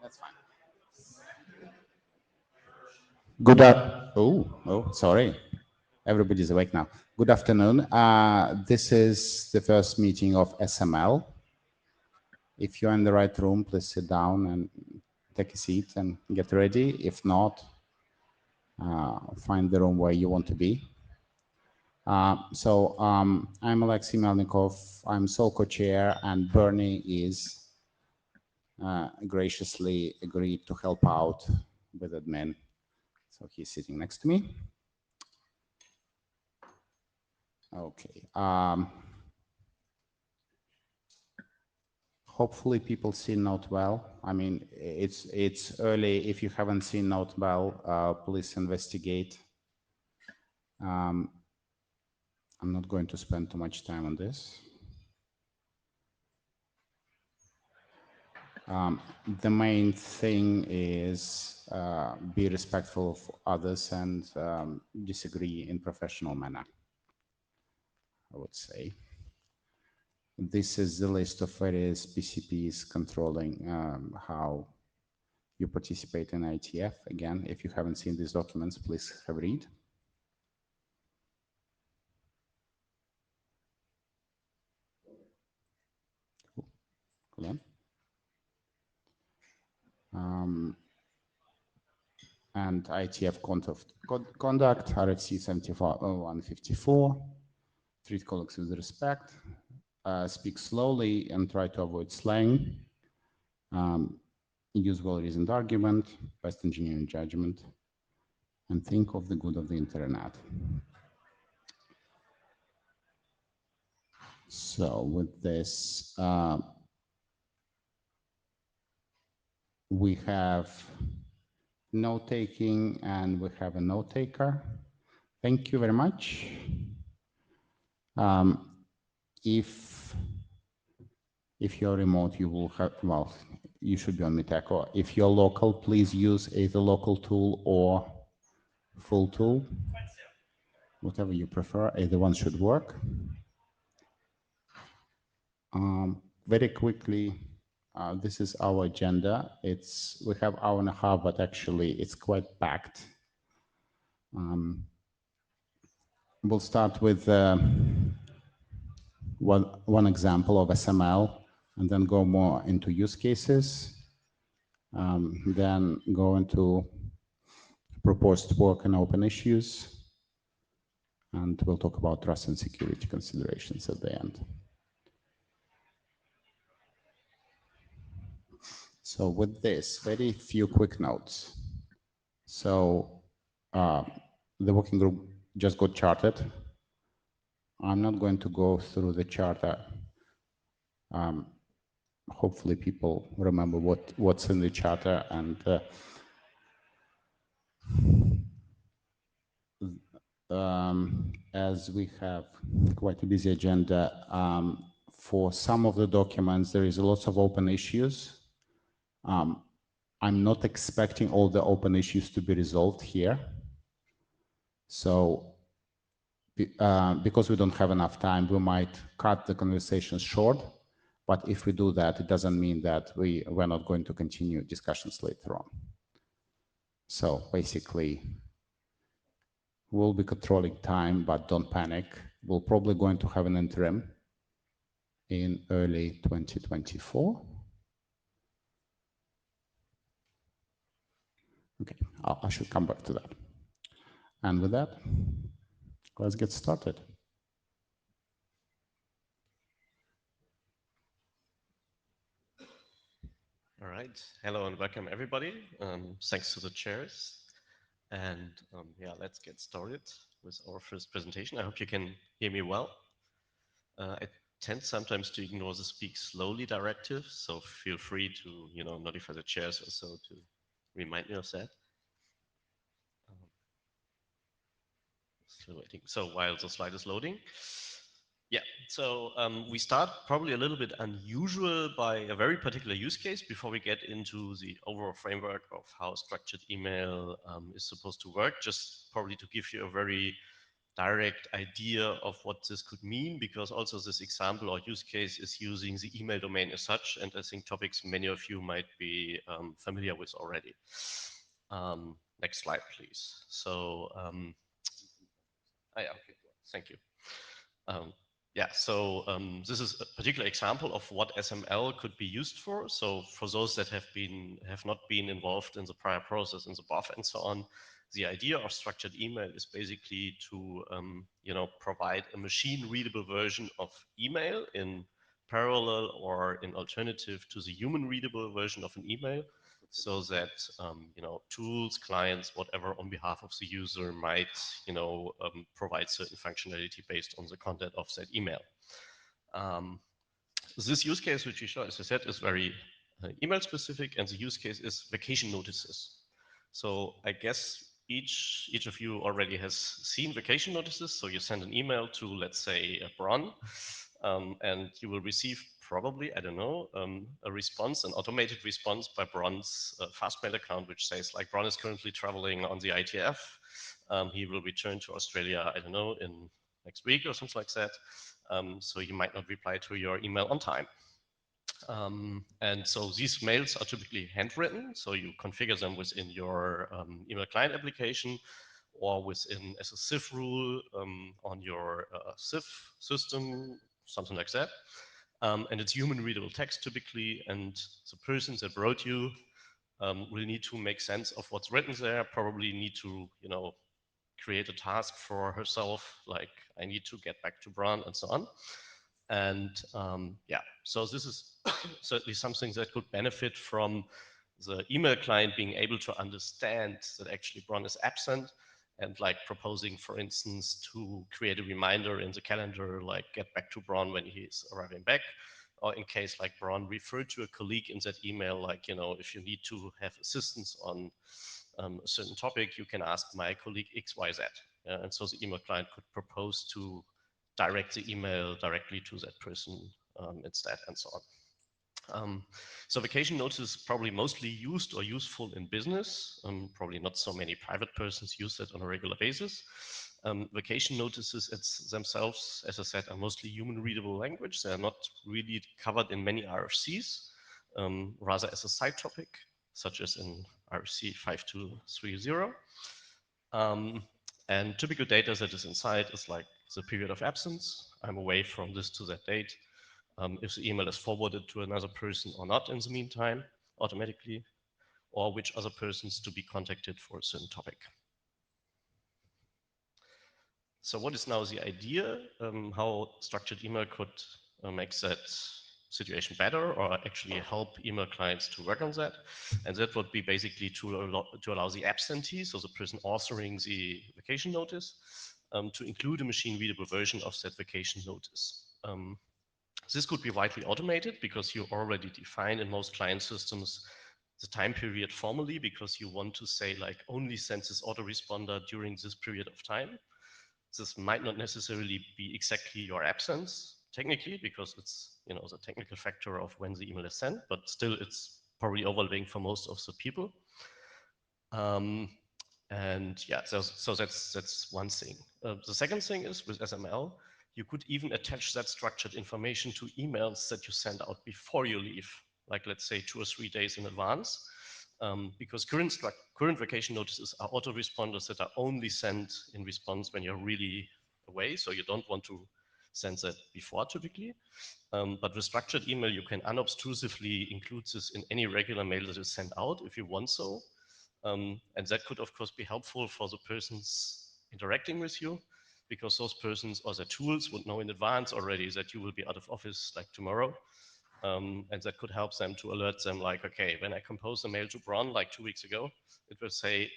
That's fine. Sorry. Everybody's awake now. Good afternoon. This is the first meeting of SML. If you're in the right room, please sit down and take a seat and get ready. If not, find the room where you want to be. I'm Alexei Melnikov. I'm sole co-chair, and Bernie is graciously agreed to help out with admin. So he's sitting next to me. Okay. Hopefully people see Note well. I mean, it's early. If you haven't seen Note well, please investigate. I'm not going to spend too much time on this. The main thing is be respectful of others and disagree in professional manner, I would say. This is the list of various PCPs controlling how you participate in IETF. Again, if you haven't seen these documents, please have a read. Hold on. And IETF conduct, RFC 740154, treat colleagues with respect, speak slowly and try to avoid slang, use well-reasoned argument, best engineering judgment, and think of the good of the internet. So with this, we have note-taking and we have a note-taker. Thank you very much. If you're remote, you will have, well, you should be on Miteco. If you're local, please use either local tool or full tool, whatever you prefer. Either one should work. Very quickly, this is our agenda. We have hour and a half, but actually it's quite packed. We'll start with one example of SML, and then go more into use cases, then go into proposed work and open issues, and we'll talk about trust and security considerations at the end. So with this, very few quick notes. So the working group just got chartered. I'm not going to go through the charter. Hopefully people remember what's in the charter, and as we have quite a busy agenda, for some of the documents, there is lots of open issues. I'm not expecting all the open issues to be resolved here. So because we don't have enough time, we might cut the conversation short. But if we do that, it doesn't mean that we're not going to continue discussions later on. So basically, we'll be controlling time, but don't panic. We're probably going to have an interim in early 2024. Okay, I should come back to that. And with that, let's get started. All right. Hello and welcome, everybody. Thanks to the chairs. And yeah, let's get started with our first presentation. I hope you can hear me well. I tend sometimes to ignore the speak slowly directive, so feel free to notify the chairs or so to remind me of that? Um, Still waiting. So while the slide is loading, yeah. So we start probably a little bit unusual by a very particular use case before we get into the overall framework of how structured email is supposed to work. Just probably to give you a very direct idea of what this could mean, because also this example or use case is using the email domain as such, and I think topics many of you might be familiar with already. Next slide, please. So, yeah, okay, thank you. Yeah, so this is a particular example of what SML could be used for. So for those that have not been involved in the prior process in the BOF and so on, the idea of structured email is basically to provide a machine readable version of email in parallel or in alternative to the human readable version of an email, so that tools, clients, whatever on behalf of the user might provide certain functionality based on the content of that email. This use case which we show, as I said, is very email specific, and the use case is vacation notices. So I guess each of you already has seen vacation notices. So you send an email to, let's say, Bron, and you will receive probably, I don't know, a response, an automated response by Bron's Fastmail account, which says like Bron is currently traveling on the IETF. He will return to Australia, I don't know, in next week or something like that. So you might not reply to your email on time. And so these mails are typically handwritten, so you configure them within your email client application or within as a CIF rule on your CIF system, something like that. And it's human readable text typically, and the person that wrote you will need to make sense of what's written there, probably need to, create a task for herself, like I need to get back to Bron and so on. And yeah, so this is certainly something that could benefit from the email client being able to understand that actually Bron is absent, and like proposing, for instance, to create a reminder in the calendar, like get back to Bron when he's arriving back, or in case like Bron referred to a colleague in that email, like, if you need to have assistance on a certain topic, you can ask my colleague XYZ. And so the email client could propose to direct the email directly to that person instead, and so on. So vacation notice is probably mostly used or useful in business. Probably not so many private persons use it on a regular basis. Vacation notices themselves, as I said, are mostly human readable language. They are not really covered in many RFCs, rather as a side topic, such as in RFC 5230. And typical data that is inside is like the period of absence. I'm away from this to that date. If the email is forwarded to another person or not in the meantime, automatically, or which other persons to be contacted for a certain topic. So what is now the idea? How structured email could make that situation better, or actually help email clients to work on that? And that would be basically to allow the absentee, so the person authoring the vacation notice, to include a machine readable version of that vacation notice. This could be widely automated because you already define in most client systems the time period formally, because you want to say like only send this autoresponder during this period of time. This might not necessarily be exactly your absence technically, because it's the technical factor of when the email is sent, but still it's probably overlaying for most of the people. And yeah, so that's one thing. The second thing is with SML, you could even attach that structured information to emails that you send out before you leave, like let's say 2 or 3 days in advance, because current vacation notices are autoresponders that are only sent in response when you're really away, so you don't want to send that before typically. But with structured email, you can unobtrusively include this in any regular mail that is sent out if you want so. And that could, of course, be helpful for the persons interacting with you, because those persons or the tools would know in advance already that you will be out of office like tomorrow. And that could help them to alert them like, okay, when I compose a mail to Bron like 2 weeks ago, it will say,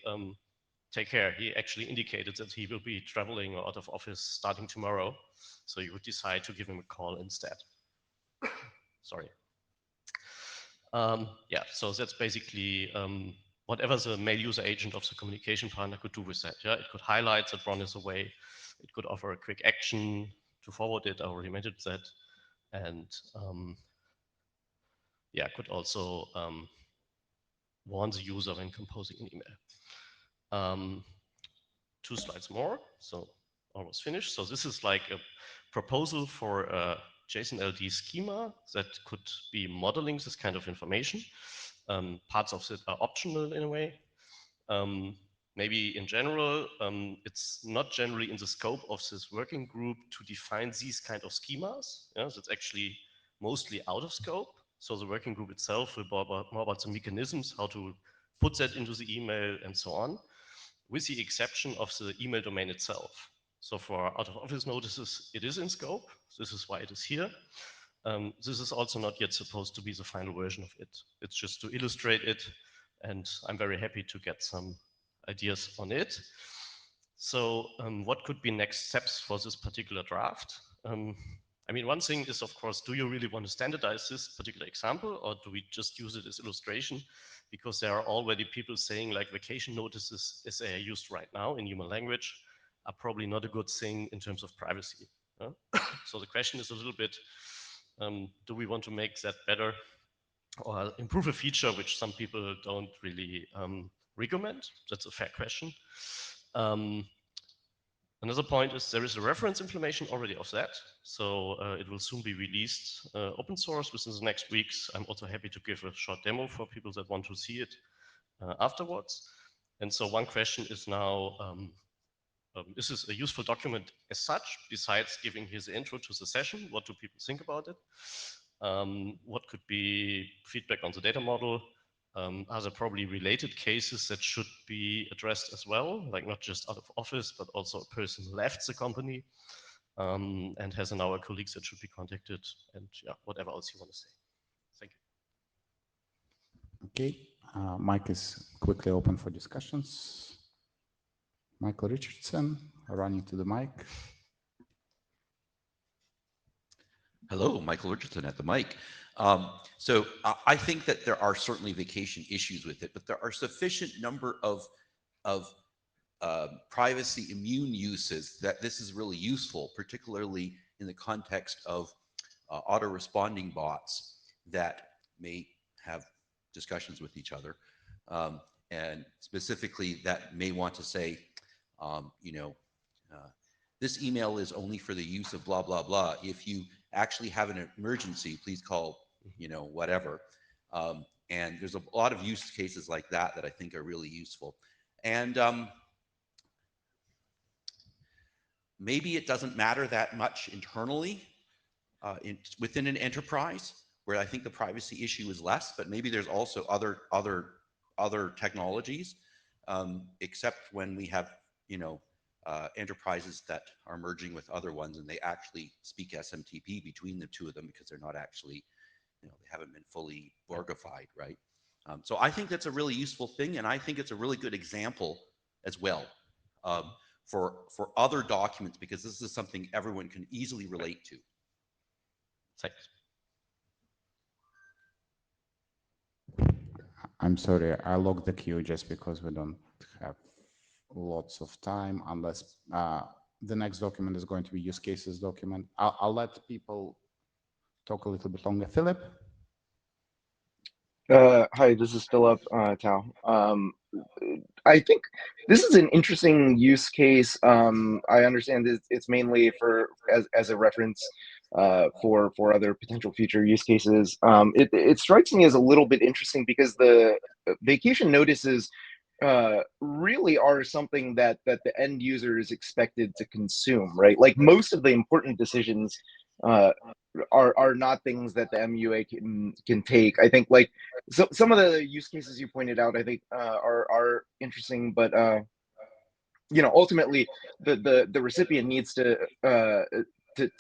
take care, he actually indicated that he will be traveling or out of office starting tomorrow. So you would decide to give him a call instead. Sorry. Yeah, so that's basically whatever the mail user agent of the communication partner could do with that. Yeah, it could highlight that Ron is away. It could offer a quick action to forward it. I already mentioned that. And yeah, could also warn the user when composing an email. 2 slides more, so almost finished. So this is like a proposal for a JSON LD schema that could be modeling this kind of information. Parts of it are optional in a way. Maybe in general, it's not generally in the scope of this working group to define these kind of schemas. Yeah, that's actually mostly out of scope. So the working group itself will more about the mechanisms, how to put that into the email and so on, with the exception of the email domain itself. So for out of office notices, it is in scope. This is why it is here. This is also not yet supposed to be the final version of it. It's just to illustrate it, and I'm very happy to get some ideas on it. So what could be next steps for this particular draft? I mean, one thing is, of course, do you really want to standardize this particular example, or do we just use it as illustration? Because there are already people saying like vacation notices as they are used right now in human language are probably not a good thing in terms of privacy. So the question is a little bit, do we want to make that better or improve a feature which some people don't really recommend? That's a fair question. Another point is there is a reference implementation already of that. So it will soon be released open source within the next weeks. I'm also happy to give a short demo for people that want to see it afterwards. And so one question is now, is this a useful document as such, besides giving his intro to the session? What do people think about it? What could be feedback on the data model? Are there probably related cases that should be addressed as well, like not just out of office, but also a person left the company and has an hour colleagues that should be contacted, and yeah, whatever else you want to say. Thank you. Okay, mic is quickly open for discussions. Michael Richardson, running to the mic. Hello, Michael Richardson at the mic. So I think that there are certainly vacation issues with it, but there are sufficient number of privacy immune uses that this is really useful, particularly in the context of auto-responding bots that may have discussions with each other. And specifically that may want to say, this email is only for the use of blah, blah, blah. If you actually have an emergency, please call, whatever. And there's a lot of use cases like that that I think are really useful. And maybe it doesn't matter that much internally within an enterprise, where I think the privacy issue is less, but maybe there's also other technologies, except when we have, enterprises that are merging with other ones and they actually speak SMTP between the two of them because they're not actually, they haven't been fully Borgified, right? So I think that's a really useful thing, and I think it's a really good example as well for other documents, because this is something everyone can easily relate to. Thanks. I'm sorry, I logged the queue just because we don't have lots of time, unless the next document is going to be use cases document. I'll let people talk a little bit longer. Philip? Hi, this is Philip Tao. I think this is an interesting use case. I understand it's mainly for as a reference for other potential future use cases. It strikes me as a little bit interesting because the vacation notices really are something that the end user is expected to consume, right? Like most of the important decisions are not things that the MUA can take. I think like some of the use cases you pointed out, I think are interesting, but ultimately the recipient needs to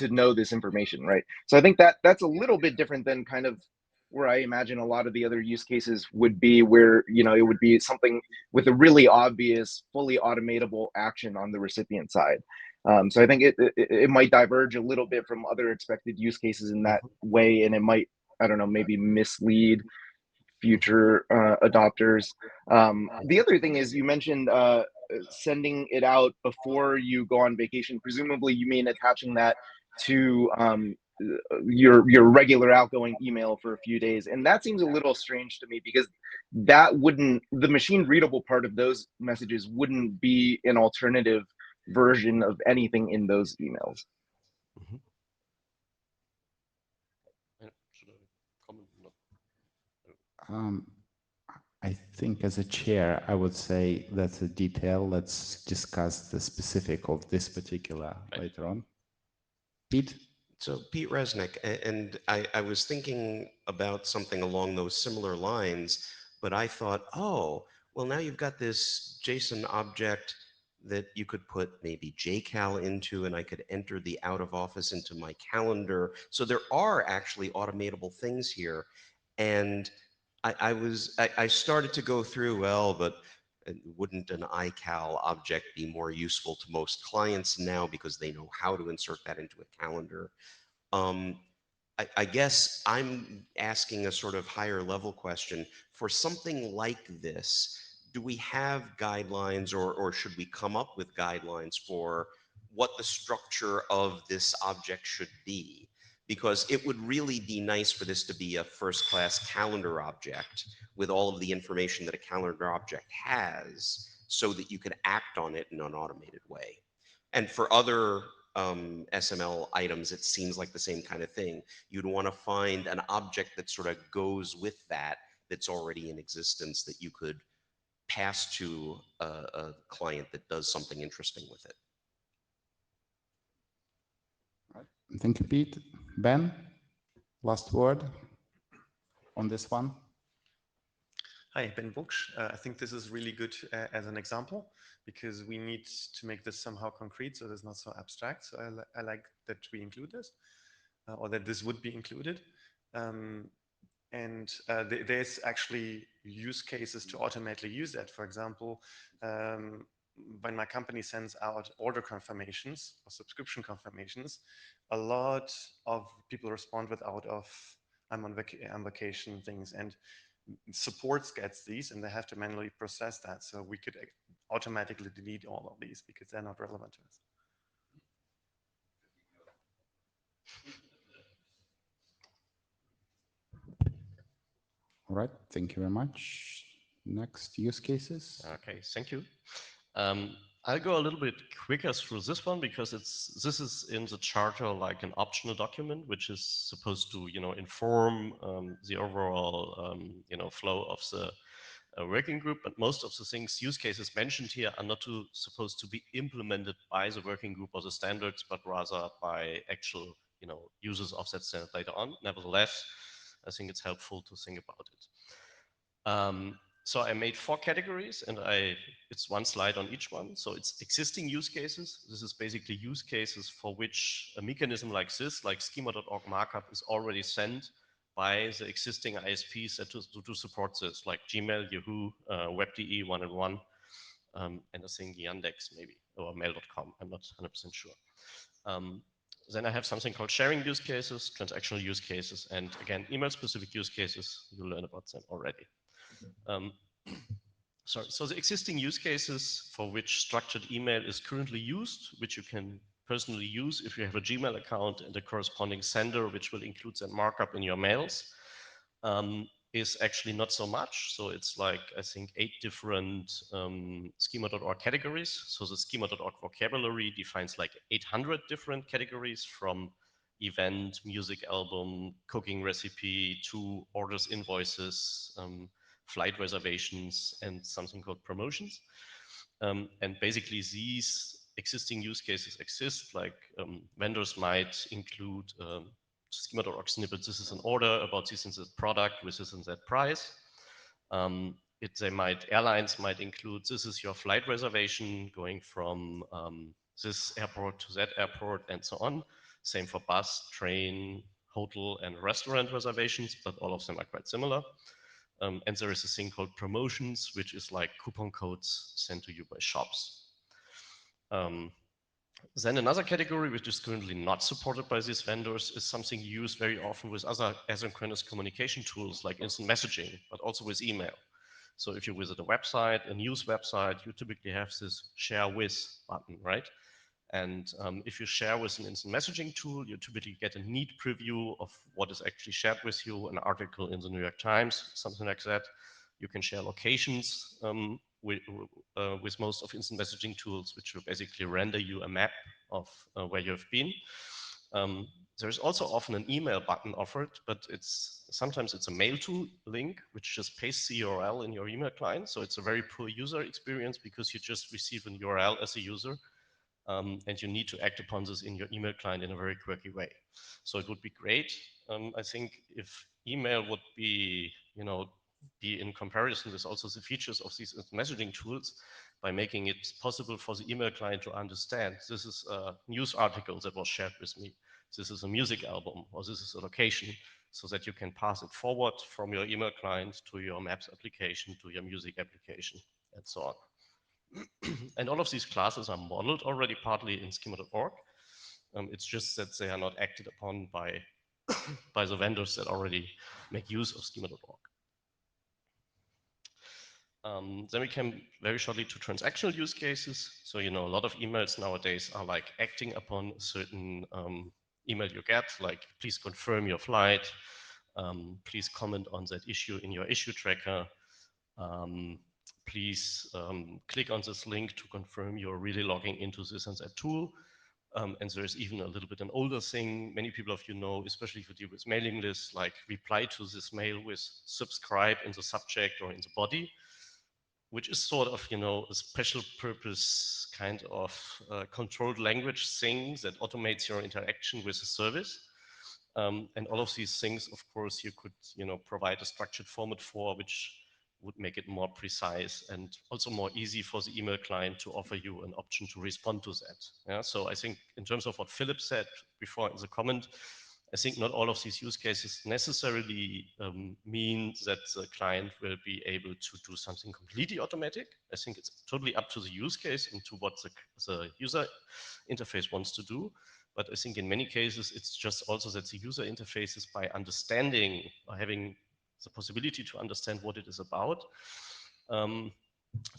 know this information, right? So I think that's a little bit different than kind of where I imagine a lot of the other use cases would be, where it would be something with a really obvious, fully automatable action on the recipient side. So I think it might diverge a little bit from other expected use cases in that way, and it might, I don't know, maybe mislead future adopters. The other thing is you mentioned sending it out before you go on vacation. Presumably you mean attaching that to your regular outgoing email for a few days. And that seems a little strange to me because that wouldn't, the machine readable part of those messages wouldn't be an alternative version of anything in those emails. Mhm. Should I comment? No. I think as a chair, I would say that's a detail. Let's discuss the specific of this particular later on. Pete? So Pete Resnick, and I was thinking about something along those similar lines, but I thought, oh, well, now you've got this JSON object that you could put maybe JCal into, and I could enter the out of office into my calendar. So there are actually automatable things here. And I started to go through, well, but wouldn't an iCal object be more useful to most clients now because they know how to insert that into a calendar? I guess I'm asking a sort of higher level question. For something like this, do we have guidelines or should we come up with guidelines for what the structure of this object should be? Because it would really be nice for this to be a first-class calendar object with all of the information that a calendar object has so that you could act on it in an automated way. And for other SML items, it seems like the same kind of thing. You'd want to find an object that sort of goes with that, that's already in existence, that you could pass to a client that does something interesting with it. Thank you, Pete. Ben, last word on this one. Hi, Ben Buchs. I think this is really good as an example because we need to make this somehow concrete so it's not so abstract. So I like that we include this or that this would be included. There's actually use cases to automatically use that. For example, when my company sends out order confirmations or subscription confirmations, a lot of people respond with out of I'm on vacation things, and supports gets these and they have to manually process that. So we could automatically delete all of these because they're not relevant to us. All right, thank you very much. Next use cases. Okay, thank you. I'll go a little bit quicker through this one because this is in the charter like an optional document which is supposed to inform the overall flow of the working group. But most of the things, use cases mentioned here, are not supposed to be implemented by the working group or the standards, but rather by actual users of that standard later on. Nevertheless, I think it's helpful to think about it. So I made 4 categories and it's one slide on each one. So it's existing use cases. This is basically use cases for which a mechanism like this, like schema.org markup, is already sent by the existing ISPs that to support this, like Gmail, Yahoo, WebDE, 1&1, and I think Yandex maybe, or mail.com, I'm not 100% sure. Then I have something called sharing use cases, transactional use cases, and again, email-specific use cases. You'll learn about them already. So the existing use cases for which structured email is currently used, which you can personally use if you have a Gmail account and a corresponding sender, which will include that markup in your mails, is actually not so much. So it's like, I think, 8 different schema.org categories. So the schema.org vocabulary defines like 800 different categories, from event, music album, cooking recipe, to orders, invoices, flight reservations, and something called promotions. And basically these existing use cases exist, like vendors might include schema.org snippet, this is an order about this and that product with this and that price. Airlines might include, this is your flight reservation going from this airport to that airport, and so on. Same for bus, train, hotel, and restaurant reservations, but all of them are quite similar. And there is a thing called promotions, which is like coupon codes sent to you by shops. Then another category, which is currently not supported by these vendors, is something used very often with other asynchronous communication tools like instant messaging, but also with email. So if you visit a website, a news website, you typically have this share with button, right? And if you share with an instant messaging tool, you typically get a neat preview of what is actually shared with you, an article in the New York Times, something like that. You can share locations with most of instant messaging tools, which will basically render you a map of where you have been. There's also often an email button offered, but sometimes it's a mail to link, which just pastes the URL in your email client. So it's a very poor user experience because you just receive an URL as a user, and you need to act upon this in your email client in a very quirky way. So it would be great, I think, if email would be, be in comparison with also the features of these messaging tools by making it possible for the email client to understand this is a news article that was shared with me, this is a music album, or this is a location, so that you can pass it forward from your email client to your Maps application, to your music application, and so on. And all of these classes are modeled already partly in schema.org. It's just that they are not acted upon by, by the vendors that already make use of schema.org. Then we came very shortly to transactional use cases. So, a lot of emails nowadays are like acting upon a certain email you get, like please confirm your flight, please comment on that issue in your issue tracker, please click on this link to confirm you're really logging into this and that tool. And there's even a little bit an older thing many people of you know, especially if you deal with mailing lists, like reply to this mail with subscribe in the subject or in the body, which is sort of, a special purpose kind of controlled language thing that automates your interaction with the service. And all of these things, of course, you could, provide a structured format for, which would make it more precise and also more easy for the email client to offer you an option to respond to that. Yeah, so I think in terms of what Philip said before in the comment, I think not all of these use cases necessarily mean that the client will be able to do something completely automatic. I think it's totally up to the use case and to what the user interface wants to do. But I think in many cases, it's just also that the user interfaces, by understanding or having the possibility to understand what it is about,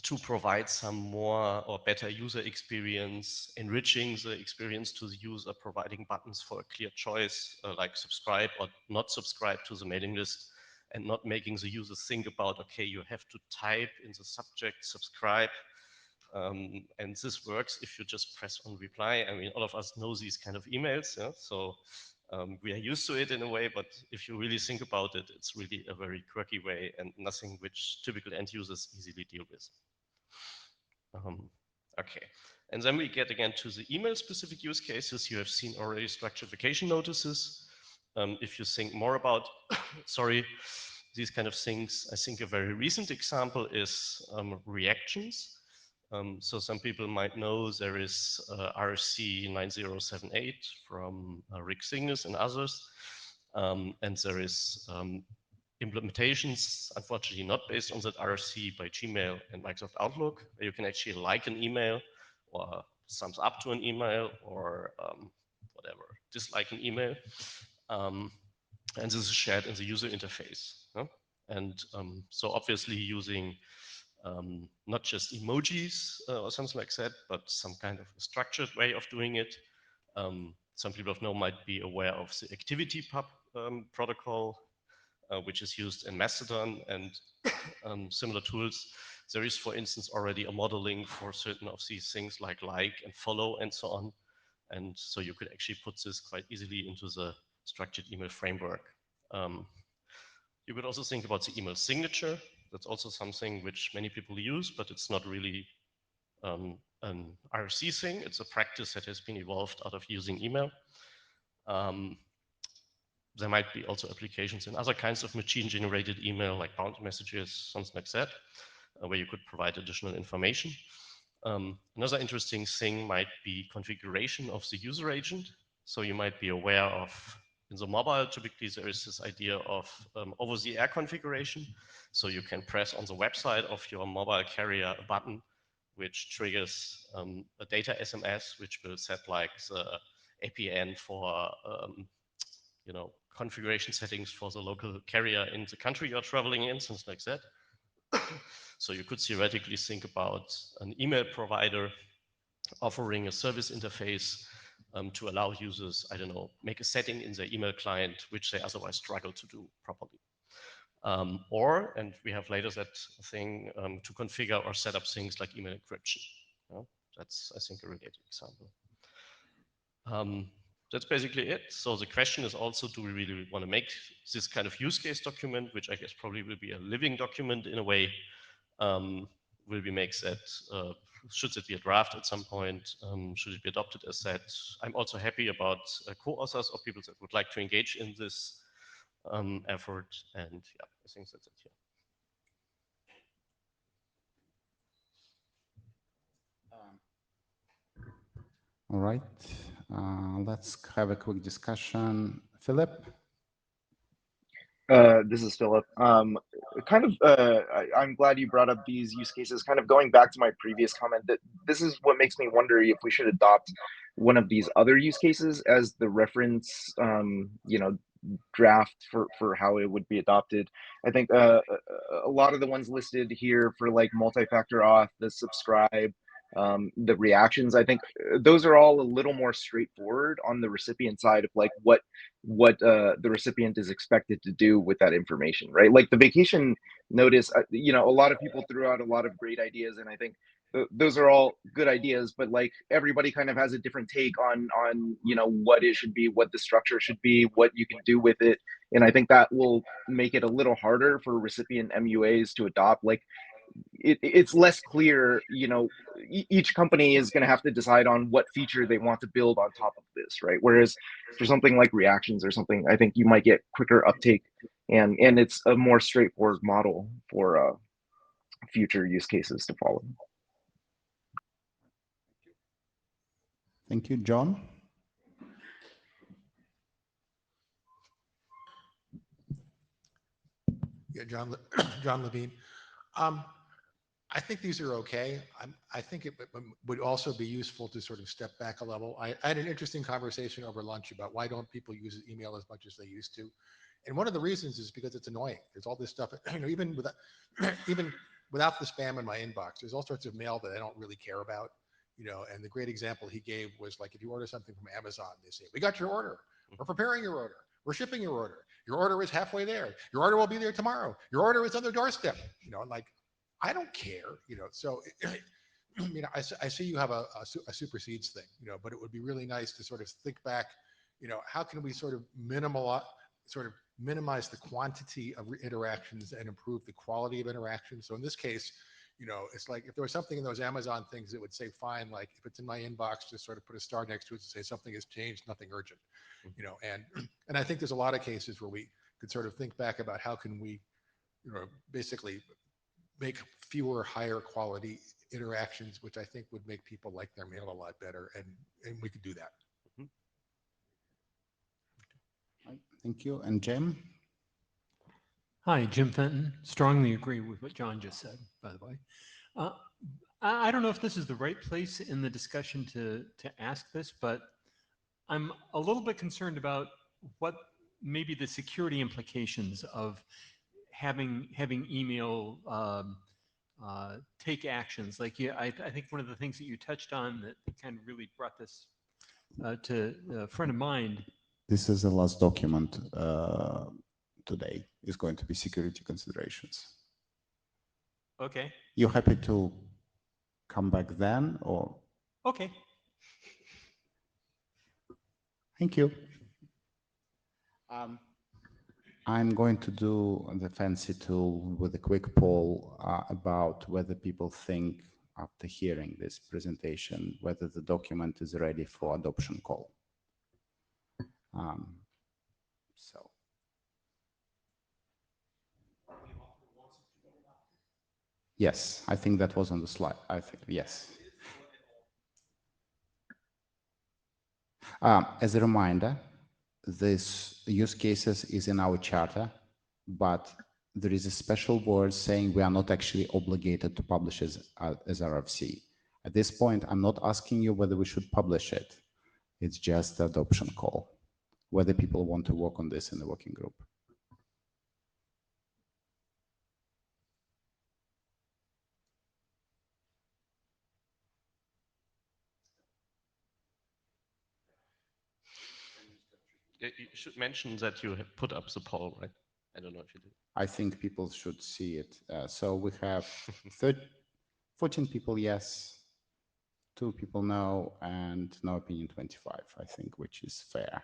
to provide some more or better user experience, enriching the experience to the user, providing buttons for a clear choice, like subscribe or not subscribe to the mailing list, and not making the user think about, okay, you have to type in the subject subscribe. And this works if you just press on reply. I mean, all of us know these kind of emails, yeah? So we are used to it in a way, but if you really think about it, it's really a very quirky way and nothing which typical end users easily deal with. Okay, and then we get again to the email specific use cases. You have seen already structured vacation notices. If you think more about, sorry, these kind of things, I think a very recent example is reactions. So some people might know there is RFC 9078 from Rick Cygnus and others. And there is implementations, unfortunately not based on that RFC, by Gmail and Microsoft Outlook, where you can actually like an email or thumbs up to an email or whatever, dislike an email. And this is shared in the user interface. Huh? And so obviously using not just emojis or something like that, but some kind of a structured way of doing it. Some people of know might be aware of the activity pub protocol, which is used in Mastodon and similar tools. There is, for instance, already a modeling for certain of these things like and follow and so on. And so you could actually put this quite easily into the structured email framework. You could also think about the email signature. That's also something which many people use, but it's not really an IRC thing. It's a practice that has been evolved out of using email. There might be also applications in other kinds of machine-generated email, like bound messages, something like that, where you could provide additional information. Another interesting thing might be configuration of the user agent. So you might be aware of, in the mobile, typically there is this idea of over-the-air configuration. So you can press on the website of your mobile carrier a button which triggers a data SMS, which will set like the APN for you know, configuration settings for the local carrier in the country you're traveling in, something like that. So you could theoretically think about an email provider offering a service interface to allow users, I don't know, make a setting in their email client, which they otherwise struggle to do properly. Or, and we have later that thing to configure or set up things like email encryption. That's, I think, a related example. That's basically it. So the question is also, do we really want to make this kind of use case document, which I guess probably will be a living document in a way? Will we make that, should it be a draft at some point? Should it be adopted as that? I'm also happy about co-authors or people that would like to engage in this effort. And yeah, I think that's it here. All right, let's have a quick discussion. Philip? This is Philip. I'm glad you brought up these use cases. Kind of going back to my previous comment, that this is what makes me wonder if we should adopt one of these other use cases as the reference, draft for how it would be adopted. I think a lot of the ones listed here for like multi-factor auth, the subscribe, the reactions, I think those are all a little more straightforward on the recipient side of like what the recipient is expected to do with that information, right? Like the vacation notice, a lot of people threw out a lot of great ideas, and I think those are all good ideas, but like everybody kind of has a different take on what it should be, what the structure should be, what you can do with it, and I think that will make it a little harder for recipient MUAs to adopt. Like it's less clear, each company is going to have to decide on what feature they want to build on top of this, right? Whereas for something like reactions or something, I think you might get quicker uptake, and it's a more straightforward model for future use cases to follow. Thank you, John. Yeah, John Levine. I think these are okay. I think it would also be useful to sort of step back a level. I had an interesting conversation over lunch about why don't people use email as much as they used to. And one of the reasons is because it's annoying. There's all this stuff, even without the spam in my inbox, there's all sorts of mail that I don't really care about, and the great example he gave was like, if you order something from Amazon, they say, we got your order. We're preparing your order. We're shipping your order. Your order is halfway there. Your order will be there tomorrow. Your order is on the doorstep, like, I don't care, so, I see you have a supersedes thing, but it would be really nice to sort of think back, how can we sort of minimize the quantity of interactions and improve the quality of interactions. So in this case, it's like if there was something in those Amazon things that would say, fine, like if it's in my inbox, just sort of put a star next to it to say something has changed, nothing urgent, and I think there's a lot of cases where we could sort of think back about how can we, basically make fewer, higher quality interactions, which I think would make people like their mail a lot better, and we could do that. Thank you. And Jim? Hi, Jim Fenton. Strongly agree with what John just said, by the way. I don't know if this is the right place in the discussion to ask this, but I'm a little bit concerned about what maybe the security implications of having email take actions. Like, I think one of the things that you touched on that kind of really brought this to front of mind. This is the last document today, is going to be security considerations. Okay. You happy to come back then, or? Okay. Thank you. I'm going to do the fancy tool with a quick poll about whether people think, after hearing this presentation, whether the document is ready for adoption call. So. Yes, I think that was on the slide. I think, yes. As a reminder, this use cases is in our charter, but there is a special word saying we are not actually obligated to publish as RFC. At this point, I'm not asking you whether we should publish it. It's just the adoption call, whether people want to work on this in the working group. You should mention that you have put up the poll, right? I don't know if you did. I think people should see it. So we have 14 people yes, 2 people no, and no opinion 25, I think, which is fair.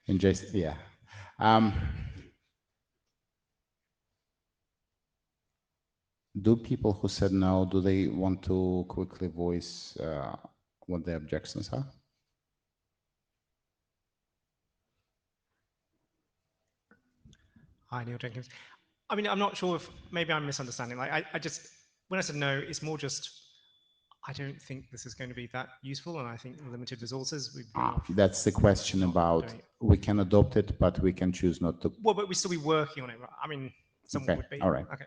And just, yeah. Do people who said no, do they want to quickly voice what their objections are? Hi, Neil Jenkins. I mean, I'm not sure if maybe I'm misunderstanding. Like, I just, when I said no, it's more just, I don't think this is going to be that useful. And I think limited resources, we'd be off That's the question about, we can adopt it, but we can choose not to. Well, but we'd still be working on it. Right? I mean, someone Okay, would be. all right. Okay.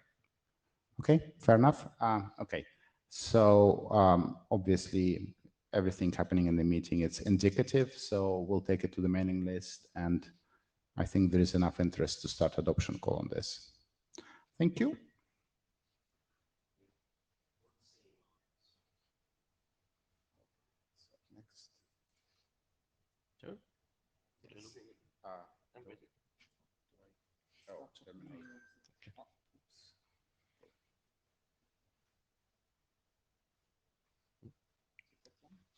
Okay, fair enough. Okay, so obviously everything happening in the meeting, it's indicative, so we'll take it to the mailing list, and I think there is enough interest to start adoption call on this. Thank you. Next. Sure.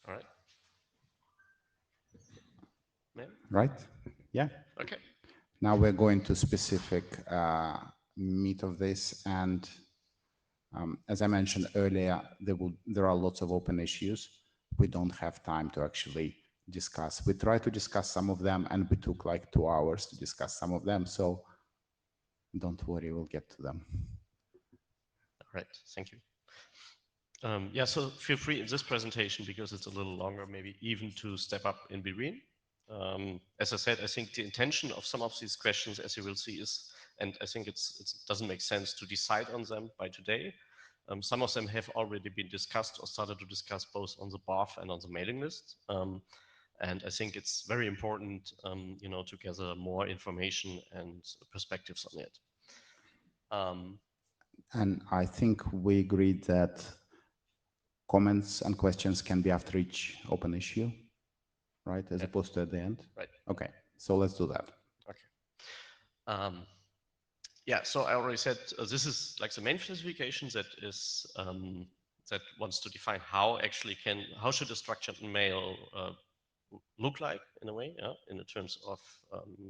All right. Right? Yeah. Okay. Now we're going to specific meat of this, and as I mentioned earlier, there are lots of open issues. We don't have time to actually discuss. We tried to discuss some of them, and we took like 2 hours to discuss some of them. So don't worry, we'll get to them. All right. Thank you. Yeah, so feel free in this presentation, because it's a little longer, maybe even to step up in between. As I said, I think the intention of some of these questions, as you will see, is, and I think it doesn't make sense to decide on them by today. Some of them have already been discussed or started to discuss both on the BOF and on the mailing list. And I think it's very important, you know, to gather more information and perspectives on it. And I think we agreed that comments and questions can be after each open issue, right? As opposed to at the end? Right. Okay, so let's do that. Okay. Yeah, so I already said this is like the main specification that is that wants to define how should a structured mail look like in a way, yeah, in the terms of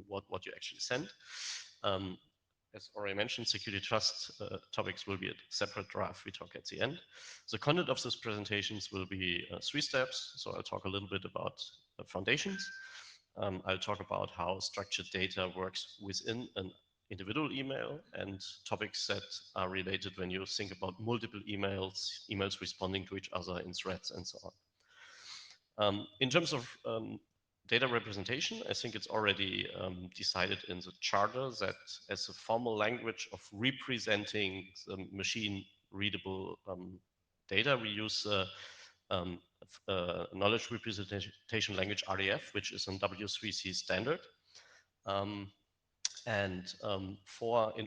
what you actually send. As already mentioned, security trust topics will be a separate draft we talk at the end. The content of these presentations will be 3 steps. So I'll talk a little bit about foundations. I'll talk about how structured data works within an individual email, and topics that are related when you think about multiple emails responding to each other in threads and so on. In terms of data representation, I think it's already decided in the charter that as a formal language of representing the machine readable data, we use knowledge representation language RDF, which is an W3C standard. In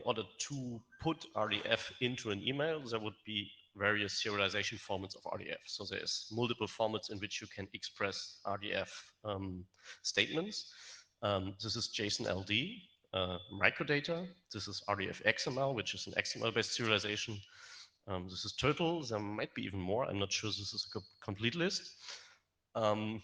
order to put RDF into an email, there would be various serialization formats of RDF. So there's multiple formats in which you can express RDF statements. This is JSON LD, microdata. This is RDF XML, which is an XML-based serialization. This is Turtle. There might be even more. I'm not sure this is a complete list. The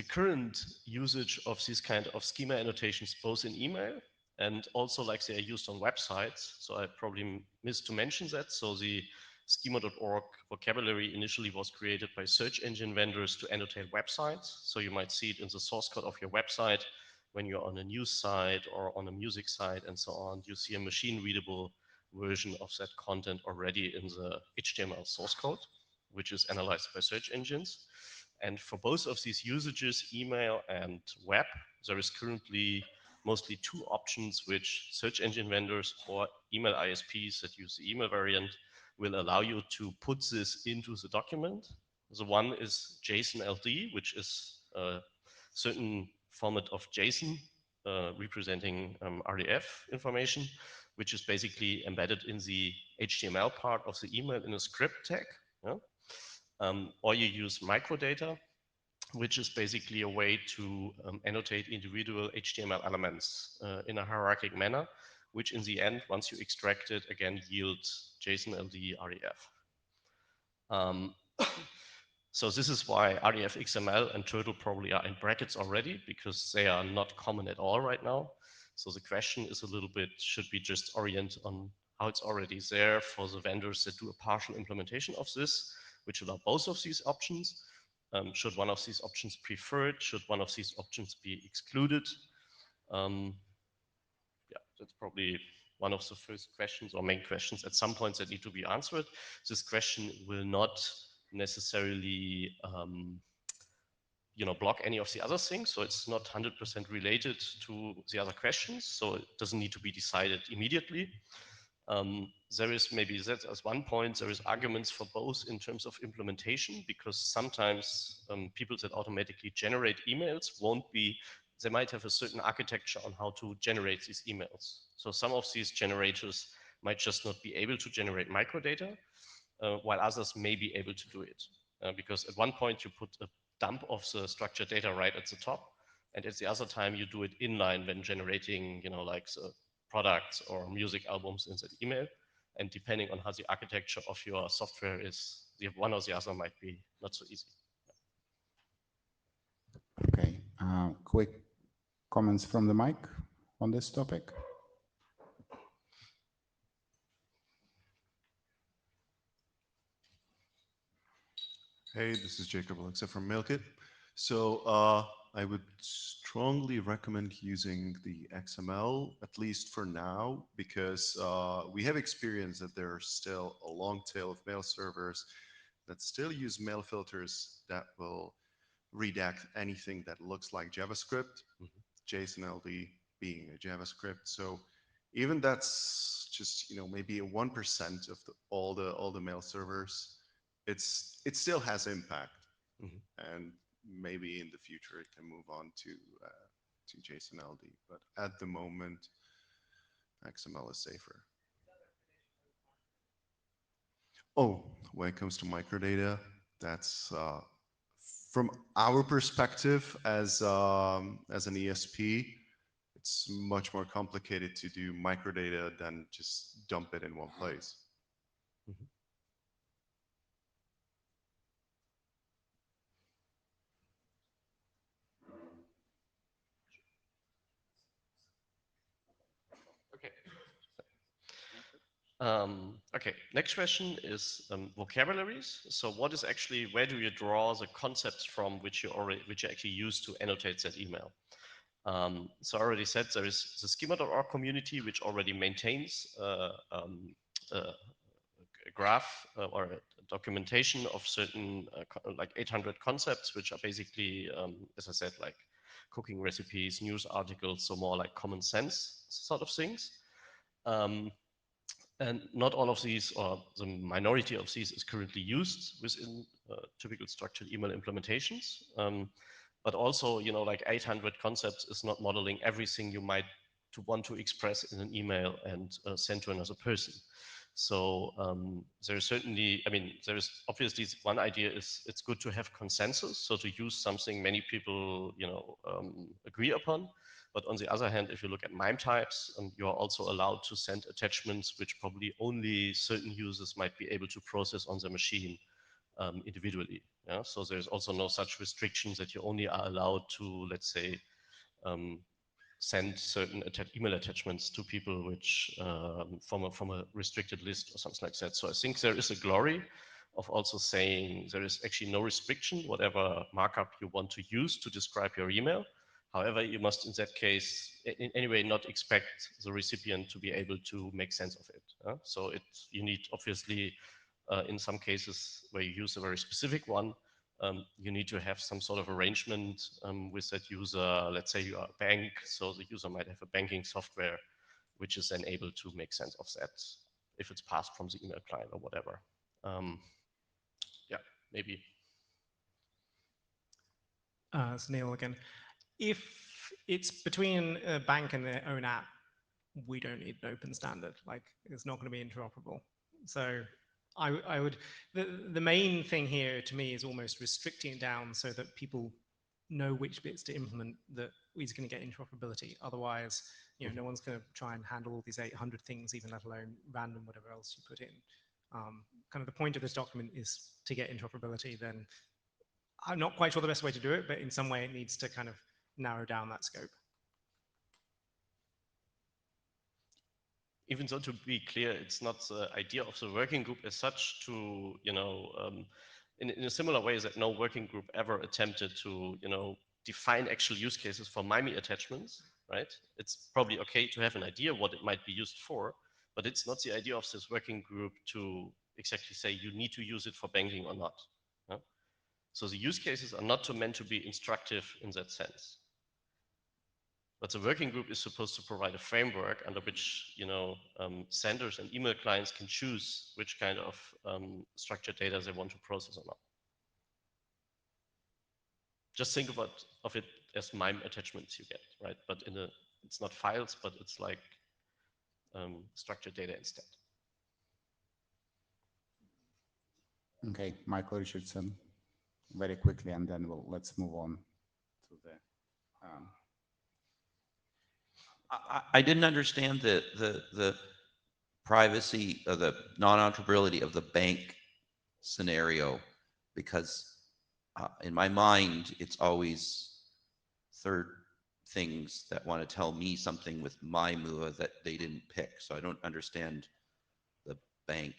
current usage of these kind of schema annotations, both in email and also like they are used on websites. So I probably missed to mention that. So the schema.org vocabulary initially was created by search engine vendors to annotate websites. So you might see it in the source code of your website when you're on a news site or on a music site and so on. You see a machine readable version of that content already in the HTML source code, which is analyzed by search engines. And for both of these usages, email and web, there is currently mostly two options which search engine vendors or email ISPs that use the email variant will allow you to put this into the document. The one is JSON LD, which is a certain format of JSON representing RDF information, which is basically embedded in the HTML part of the email in a script tag. Yeah? Or you use microdata, which is basically a way to annotate individual HTML elements in a hierarchical manner, which in the end, once you extract it, again yields JSON LD RDF. So this is why RDF XML and Turtle probably are in brackets already, because they are not common at all right now. So the question is a little bit, should we just orient on how it's already there for the vendors that do a partial implementation of this, which allow both of these options? Should one of these options be preferred? Should one of these options be excluded? Yeah, that's probably one of the first questions or main questions at some points that need to be answered. This question will not necessarily block any of the other things, so it's not 100% related to the other questions, so it doesn't need to be decided immediately. There is maybe that as one point, there is arguments for both in terms of implementation, because sometimes people that automatically generate emails they might have a certain architecture on how to generate these emails. So some of these generators might just not be able to generate microdata, while others may be able to do it. Because at one point you put a dump of the structured data right at the top, and at the other time you do it inline when generating, like the products or music albums in that email. And depending on how the architecture of your software is, one or the other might be not so easy. Okay, quick comments from the mic on this topic. Hey, this is Jacob Alexa from MailKit. So I would strongly recommend using the XML, at least for now, because we have experienced that there are still a long tail of mail servers that still use mail filters that will redact anything that looks like JavaScript, JSON LD being a JavaScript. So even that's just maybe a 1% of all the mail servers, it still has impact, and maybe in the future it can move on to JSON LD. But at the moment, XML is safer. Oh, when it comes to microdata, that's from our perspective as an ESP, it's much more complicated to do microdata than just dump it in one place. Okay, next question is vocabularies. So what is actually, where do you draw the concepts from which you actually use to annotate that email? So I already said there is the schema.org community, which already maintains a graph or a documentation of certain like 800 concepts, which are basically, as I said, like cooking recipes, news articles, so more like common sense sort of things. And not all of these, or the minority of these, is currently used within typical structured email implementations. But also, like 800 concepts is not modeling everything you might want to express in an email and send to another person. So there is certainly, there is obviously one idea is it's good to have consensus, so to use something many people, agree upon. But on the other hand, if you look at MIME types, you are also allowed to send attachments which probably only certain users might be able to process on the machine individually. Yeah? So there's also no such restrictions that you only are allowed to, let's say, send certain email attachments to people which from a restricted list or something like that. So I think there is a glory of also saying there is actually no restriction, whatever markup you want to use to describe your email. However, you must in that case in any way not expect the recipient to be able to make sense of it. So you need obviously in some cases where you use a very specific one, you need to have some sort of arrangement with that user. Let's say you are a bank, so the user might have a banking software, which is then able to make sense of that if it's passed from the email client or whatever. Yeah, maybe. It's Neil again. If it's between a bank and their own app, we don't need an open standard. Like, it's not going to be interoperable. So I would, the main thing here to me is almost restricting it down so that people know which bits to implement that is going to get interoperability. Otherwise, you know, no one's going to try and handle all these 800 things, even let alone random whatever else you put in. Kind of the point of this document is to get interoperability. Then I'm not quite sure the best way to do it, but in some way it needs to kind of narrow down that scope. Even though, to be clear, it's not the idea of the working group as such to, you know, in a similar way that no working group ever attempted to, you know, define actual use cases for MIME attachments, right? It's probably okay to have an idea what it might be used for, but it's not the idea of this working group to exactly say you need to use it for banking or not. Yeah? So the use cases are not meant to be instructive in that sense. But the working group is supposed to provide a framework under which, you know, senders and email clients can choose which kind of structured data they want to process or not. Just think of it as MIME attachments you get, right? But it's not files, but it's like structured data instead. Okay, Michael Richardson, very quickly, and then let's move on to the. I didn't understand the privacy of the non-interoperability of the bank scenario, because in my mind, it's always third things that want to tell me something with my MUA that they didn't pick. So I don't understand the bank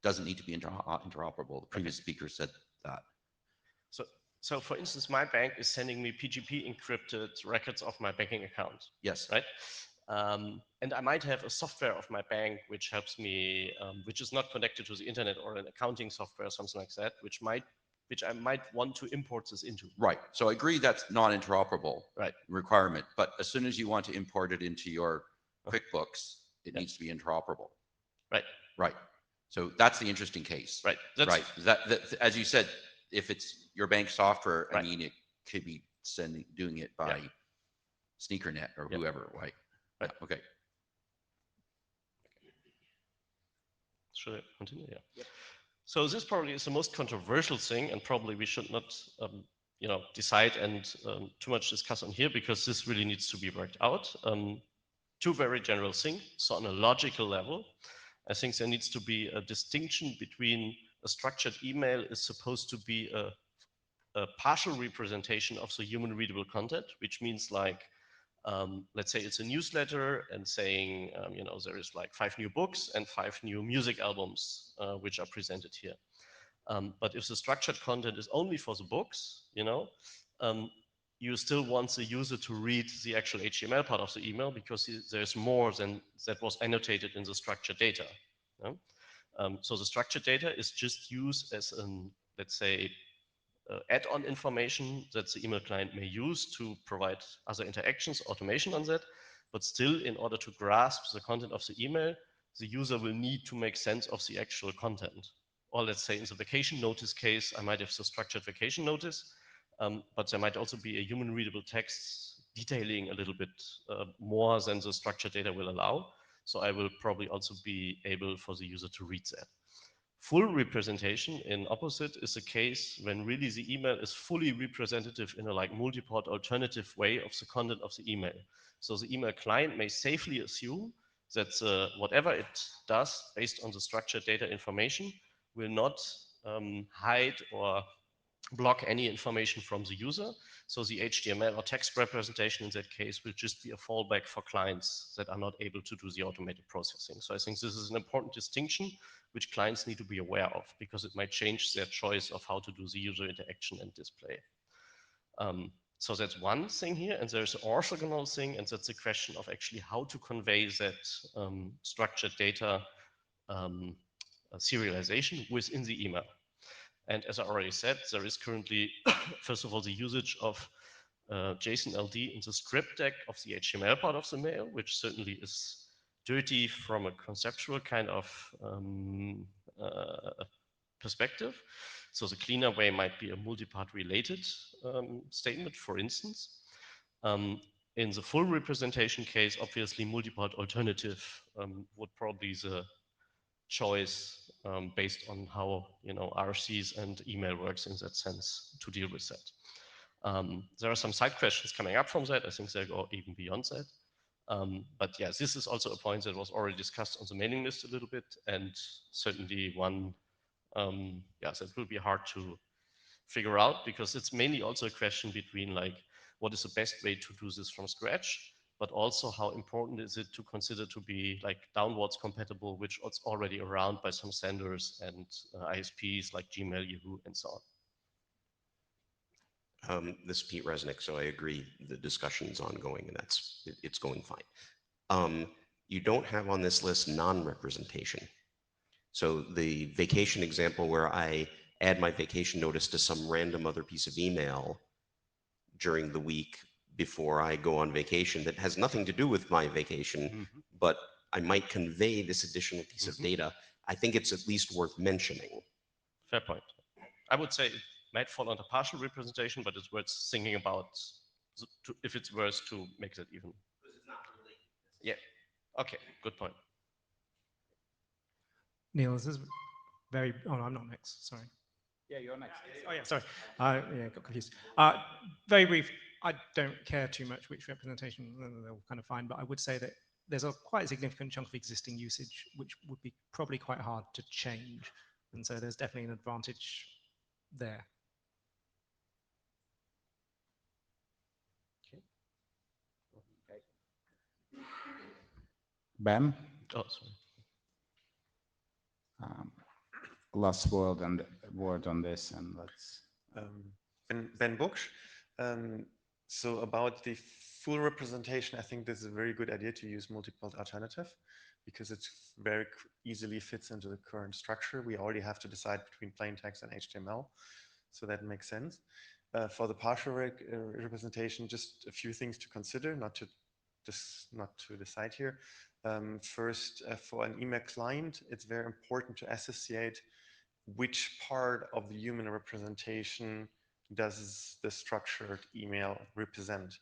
doesn't need to be interoperable. The previous speaker said that. So for instance, my bank is sending me PGP encrypted records of my banking account. Yes. Right. And I might have a software of my bank which helps me, which is not connected to the internet, or an accounting software or something like that, which I might want to import this into. Right. So I agree that's non-interoperable right. requirement, but as soon as you want to import it into your QuickBooks, it needs to be interoperable. Right. Right. So that's the interesting case. Right. Right. That, as you said, if it's your bank software, right. I mean, it could be doing it by SneakerNet or whoever. Right. Right. Yeah, okay. Should I continue? Yeah. Yep. So this probably is the most controversial thing, and probably we should not, you know, decide and too much discuss on here, because this really needs to be worked out. Two very general things. So on a logical level, I think there needs to be a distinction between a structured email is supposed to be a partial representation of the human readable content, which means like, let's say it's a newsletter and saying, you know, there is like 5 new books and 5 new music albums, which are presented here. But if the structured content is only for the books, you know, you still want the user to read the actual HTML part of the email, because there's more than that was annotated in the structured data. Yeah? So the structured data is just used as an, let's say, add-on information that the email client may use to provide other interactions, automation on that. But still, in order to grasp the content of the email, the user will need to make sense of the actual content. Or let's say in the vacation notice case, I might have the structured vacation notice, but there might also be a human readable text detailing a little bit more than the structured data will allow. So I will probably also be able for the user to read that. Full representation in opposite is a case when really the email is fully representative in a like multi-port alternative way of the content of the email. So the email client may safely assume that whatever it does based on the structured data information will not hide or block any information from the user. So the HTML or text representation in that case will just be a fallback for clients that are not able to do the automated processing. So I think this is an important distinction which clients need to be aware of, because it might change their choice of how to do the user interaction and display. So that's one thing here, and there's an orthogonal thing, and that's the question of actually how to convey that structured data serialization within the email. And as I already said, there is currently, first of all, the usage of JSON LD in the script tag of the HTML part of the mail, which certainly is dirty from a conceptual kind of perspective. So the cleaner way might be a multi-part related statement, for instance. In the full representation case, obviously multi-part alternative would probably the choice based on how RFCs and email works in that sense to deal with that. There are some side questions coming up from that. I think they go even beyond that. But yeah, this is also a point that was already discussed on the mailing list a little bit, and certainly one that will be hard to figure out, because it's mainly also a question between like what is the best way to do this from scratch, but also how important is it to consider to be like downwards compatible, which is already around by some senders and ISPs like Gmail, Yahoo, and so on. This is Pete Resnick, so I agree the discussion's ongoing and it's going fine. You don't have on this list non-representation. So the vacation example where I add my vacation notice to some random other piece of email during the week before I go on vacation that has nothing to do with my vacation, but I might convey this additional piece of data. I think it's at least worth mentioning. Fair point. I would say it might fall under partial representation, but it's worth thinking about if it's worth to make that even. Yeah. Okay. Good point. Neil, this is very. Oh, no, I'm not next. Sorry. Yeah, you're next. Oh, yeah. Sorry. Yeah, got confused. Very brief. I don't care too much which representation, they're all kind of fine, but I would say that there's a quite significant chunk of existing usage which would be probably quite hard to change, and so there's definitely an advantage there. Okay. Ben? Oh, sorry. Last word on this, and let's. Ben Buch. So about the full representation, I think this is a very good idea to use multi-part alternative, because it very easily fits into the current structure. We already have to decide between plain text and HTML, so that makes sense. For the partial representation, just a few things to consider, not to decide here. First, for an email client, it's very important to associate which part of the human representation does the structured email represent.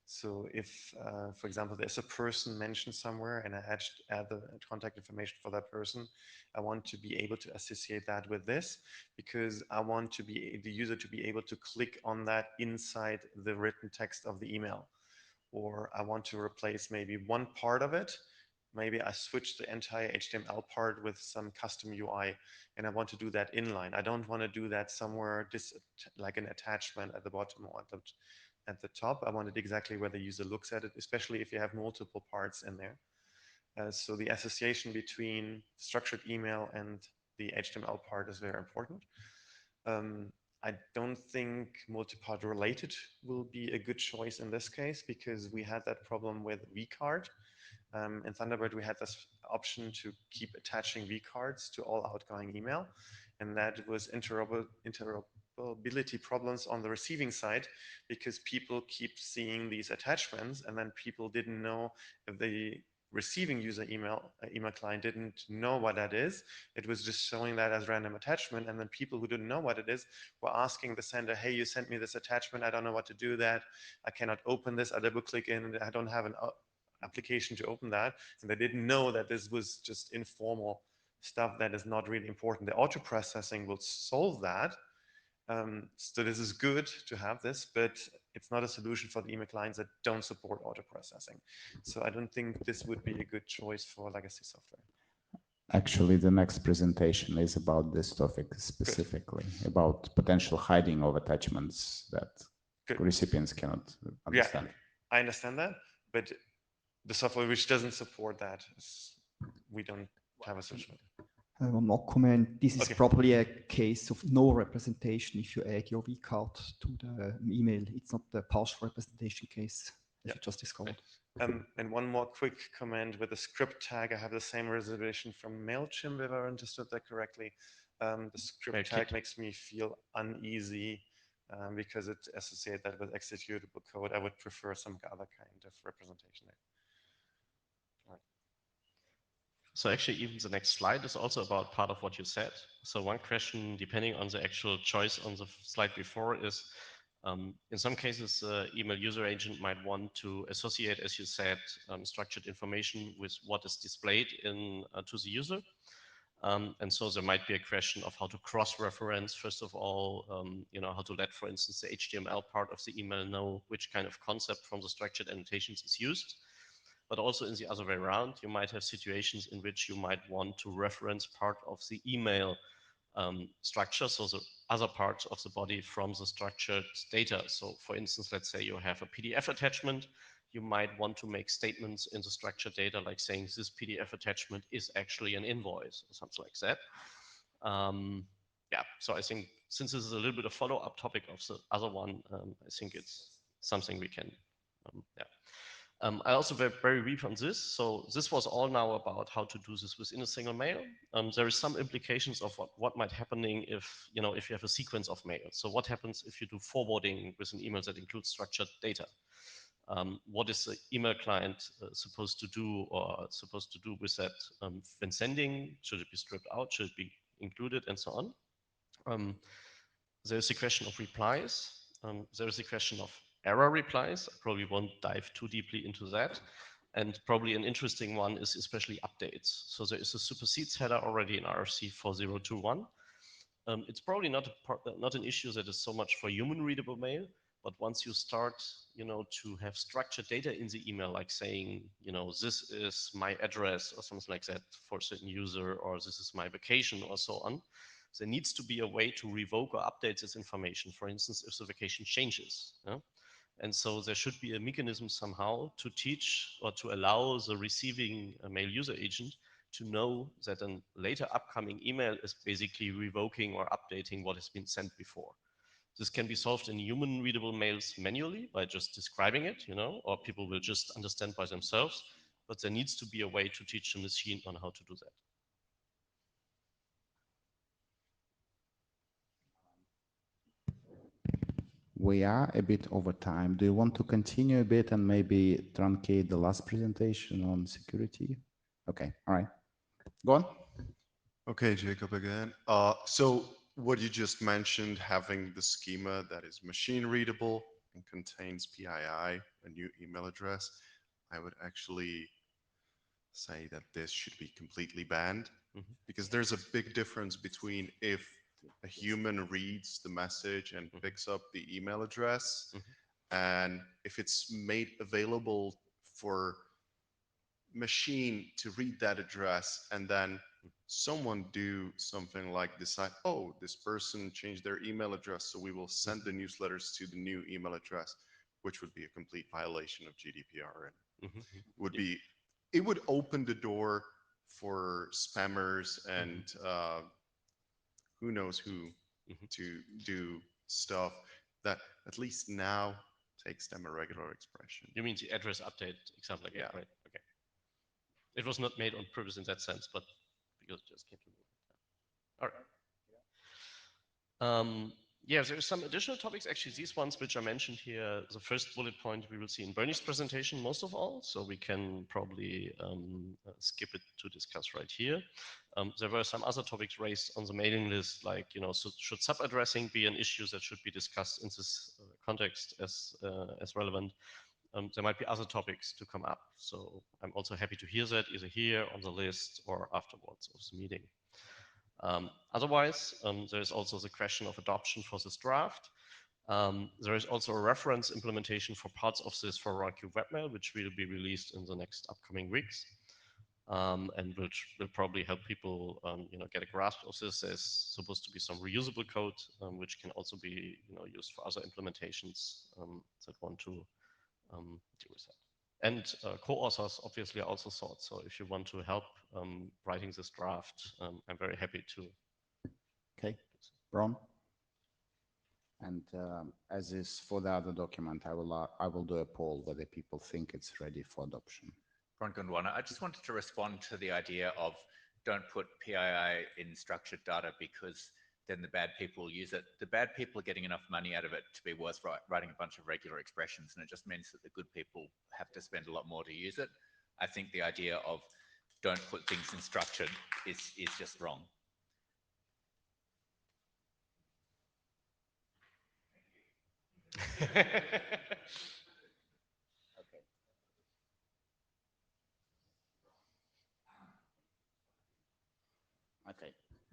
So if, for example, there's a person mentioned somewhere and I add the contact information for that person, I want to be able to associate that with this, because I want to be the user to be able to click on that inside the written text of the email. Or I want to replace maybe one part of it. Maybe I switch the entire HTML part with some custom UI, and I want to do that inline. I don't want to do that somewhere like an attachment at the bottom or at the top. I want it exactly where the user looks at it, especially if you have multiple parts in there. So the association between structured email and the HTML part is very important. I don't think multi-part related will be a good choice in this case, because we had that problem with vCard. In Thunderbird, we had this option to keep attaching vCards to all outgoing email, and that was interoperability problems on the receiving side, because people keep seeing these attachments, and then people didn't know if the receiving user email client didn't know what that is. It was just showing that as random attachment, and then people who didn't know what it is were asking the sender, hey, you sent me this attachment, I don't know what to do that, I cannot open this, I double click in, I don't have an application to open that, and they didn't know that this was just informal stuff that is not really important. The auto processing will solve that. So this is good to have this, but it's not a solution for the email clients that don't support auto processing. So I don't think this would be a good choice for legacy software. Actually, the next presentation is about this topic specifically, about potential hiding of attachments that recipients cannot understand. Yeah, I understand that, but the software which doesn't support that, we don't have a solution. One more comment. This is probably a case of no representation if you add your vCard to the email. It's not the partial representation case, as you just discovered. And one more quick comment with the script tag. I have the same reservation from MailChimp, if I understood that correctly. The script Okay. tag makes me feel uneasy because it associates that with executable code. I would prefer some other kind of representation there. So actually, even the next slide is also about part of what you said. So one question, depending on the actual choice on the slide before, is in some cases, email user agent might want to associate, as you said, structured information with what is displayed in to the user. And so there might be a question of how to cross-reference, first of all, how to let, for instance, the HTML part of the email know which kind of concept from the structured annotations is used. But also in the other way around, you might have situations in which you might want to reference part of the email structure, so the other parts of the body from the structured data. So for instance, let's say you have a PDF attachment, you might want to make statements in the structured data like saying this PDF attachment is actually an invoice or something like that. Yeah, so I think since this is a little bit of follow-up topic of the other one, I think it's something we can, I also very brief on this. So this was all now about how to do this within a single mail. There is some implications of what might happening if you have a sequence of mails. So what happens if you do forwarding with an email that includes structured data? What is the email client supposed to do with that when sending? Should it be stripped out? Should it be included, and so on? There's a question of replies. There is a question of error replies. I probably won't dive too deeply into that. And probably an interesting one is especially updates. So there is a supersedes header already in RFC 4021. It's probably not an issue that is so much for human readable mail, but once you start, to have structured data in the email, like saying, this is my address or something like that for a certain user, or this is my vacation or so on, there needs to be a way to revoke or update this information. For instance, if the vacation changes. Yeah? And so there should be a mechanism somehow to teach or to allow the receiving mail user agent to know that a later upcoming email is basically revoking or updating what has been sent before. This can be solved in human readable mails manually by just describing it, or people will just understand by themselves, but there needs to be a way to teach the machine on how to do that. We are a bit over time. Do you want to continue a bit and maybe truncate the last presentation on security? Okay, all right. Go on. Okay, Jacob again. So what you just mentioned, having the schema that is machine readable and contains PII, a new email address, I would actually say that this should be completely banned, because there's a big difference between if a human reads the message and picks up the email address, and if it's made available for machine to read that address and then someone do something like decide, oh, this person changed their email address, so we will send the newsletters to the new email address, which would be a complete violation of GDPR, and it would open the door for spammers and who knows who to do stuff that at least now takes them a regular expression. You mean the address update example? Like, yeah, right. Okay. It was not made on purpose in that sense, but because it just came to me. All right. Yeah, there's some additional topics, actually, these ones which are mentioned here. The first bullet point we will see in Bernie's presentation most of all, so we can probably skip it to discuss right here. There were some other topics raised on the mailing list, like, so should sub-addressing be an issue that should be discussed in this context as relevant? There might be other topics to come up, so I'm also happy to hear that either here on the list or afterwards of the meeting. Otherwise, there is also the question of adoption for this draft. There is also a reference implementation for parts of this for RunQ webmail, which will be released in the next upcoming weeks, and which will probably help people, get a grasp of this. There's supposed to be some reusable code, which can also be, used for other implementations that want to deal with that. And co-authors obviously are also sought. So if you want to help writing this draft, I'm very happy to. Okay, Ron. And as is for the other document, I will do a poll whether people think it's ready for adoption. Ron Gondwana, I just wanted to respond to the idea of don't put PII in structured data because then the bad people will use it. The bad people are getting enough money out of it to be worth writing a bunch of regular expressions, and it just means that the good people have to spend a lot more to use it. I think the idea of don't put things in structured is just wrong. Okay.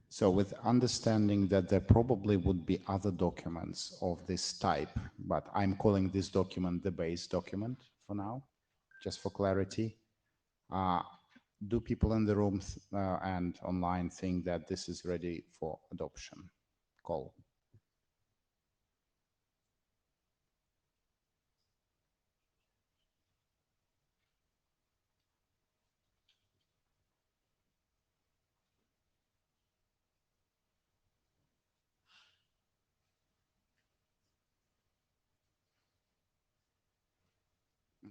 So with understanding that there probably would be other documents of this type, but I'm calling this document the base document for now, just for clarity. Do people in the room and online think that this is ready for adoption? Call.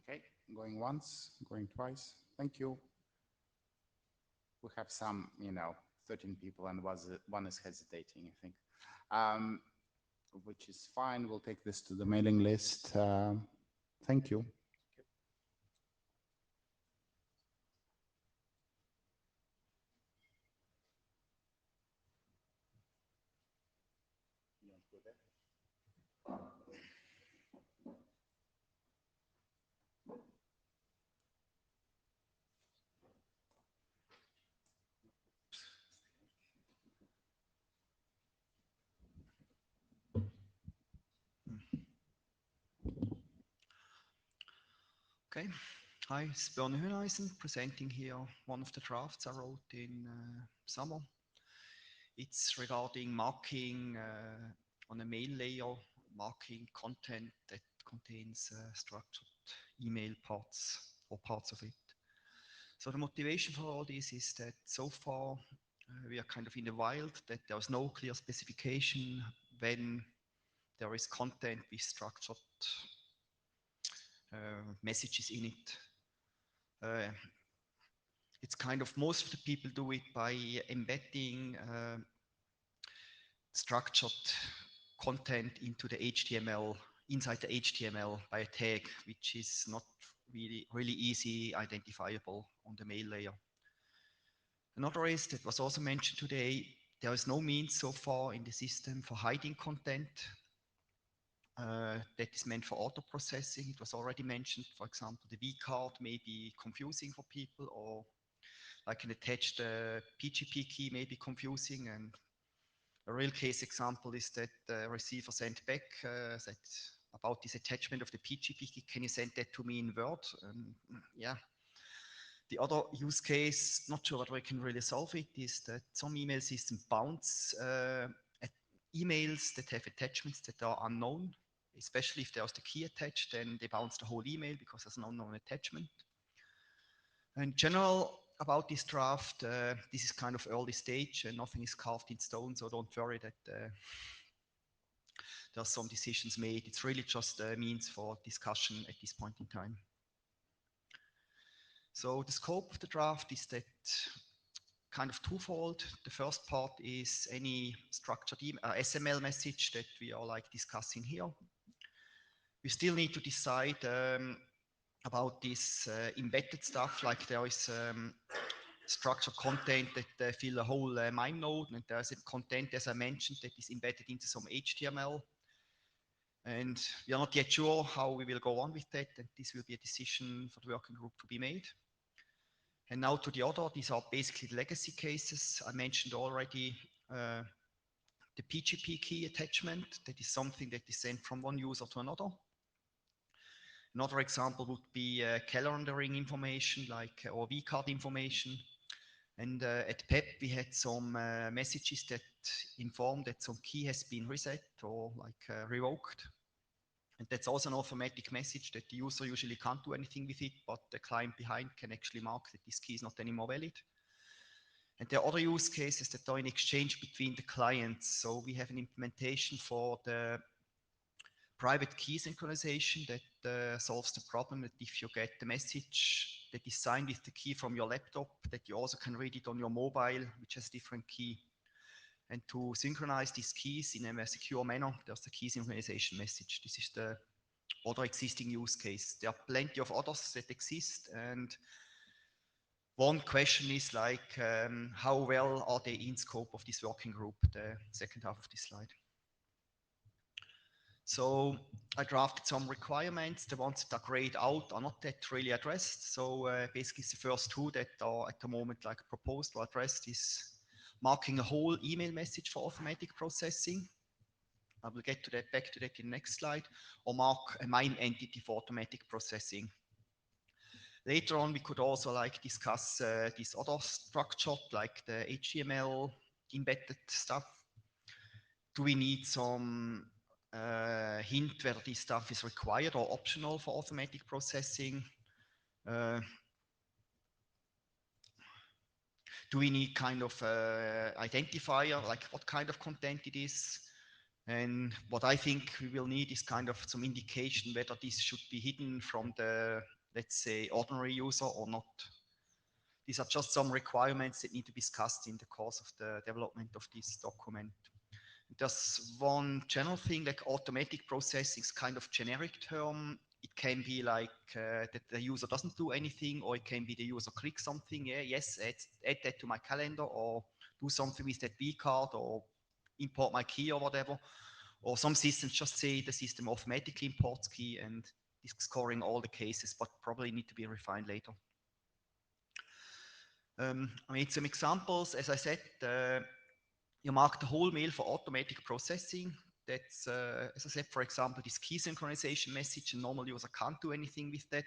Okay, going once, going twice. Thank you. We have some, 13 people and one is hesitating, I think, which is fine. We'll take this to the mailing list. Thank you. Okay. Hi, it's Björn Höneisen presenting here one of the drafts I wrote in summer. It's regarding marking on a mail layer, marking content that contains structured email parts or parts of it. So the motivation for all this is that so far we are kind of in the wild, that there is no clear specification when there is content with structured messages in it. It's kind of, most of the people do it by embedding structured content into the HTML, inside the HTML by a tag, which is not really easy identifiable on the mail layer. Another is, that was also mentioned today, there is no means so far in the system for hiding content that is meant for auto processing. It was already mentioned, for example, the V card may be confusing for people, or like an attached PGP key may be confusing. And a real case example is that the receiver sent back that about this attachment of the PGP key, can you send that to me in Word? Yeah. The other use case, not sure whether we can really solve it, is that some email systems bounce emails that have attachments that are unknown, especially if there's the key attached, then they bounce the whole email because there's an unknown attachment. In general, about this draft, this is kind of early stage and nothing is carved in stone, so don't worry that there are some decisions made. It's really just a means for discussion at this point in time. So the scope of the draft is that kind of twofold. The first part is any structured SML message that we are like discussing here. We still need to decide about this embedded stuff, like there is structured content that fill a whole MIME node, and there's a content, as I mentioned, that is embedded into some HTML. And we are not yet sure how we will go on with that, and this will be a decision for the working group to be made. And now to the other, these are basically legacy cases. I mentioned already the PGP key attachment. That is something that is sent from one user to another. Another example would be calendaring information, like or vCard information. And at PEP, we had some messages that inform that some key has been reset or like revoked. And that's also an automatic message that the user usually can't do anything with it, but the client behind can actually mark that this key is not anymore valid. And there are other use cases that are in exchange between the clients. So we have an implementation for the private key synchronization that solves the problem that if you get the message that is signed with the key from your laptop, that you also can read it on your mobile, which has different key. And to synchronize these keys in a secure manner, there's the key synchronization message. This is the other existing use case. There are plenty of others that exist, and one question is like, how well are they in scope of this working group, the second half of this slide. So I drafted some requirements. The ones that are grayed out are not that really addressed. So basically the first two that are at the moment like proposed or addressed is marking a whole email message for automatic processing. I will get to that, back to that in the next slide, or mark a MIME entity for automatic processing. Later on, we could also like discuss this other structure, like the HTML embedded stuff. Do we need some hint whether this stuff is required or optional for automatic processing? Do we need kind of identifier, like what kind of content it is? And what I think we will need is kind of some indication whether this should be hidden from the, let's say, ordinary user or not. These are just some requirements that need to be discussed in the course of the development of this document. There's one general thing, like automatic processing is kind of generic term. It can be like that the user doesn't do anything, or it can be the user clicks something, yeah, yes, add that to my calendar, or do something with that B card, or import my key or whatever. Or some systems just say the system automatically imports key and is scoring all the cases, but probably need to be refined later. I made some examples. As I said, you mark the whole mail for automatic processing. That's, as I said, for example, this key synchronization message, a normal user can't do anything with that.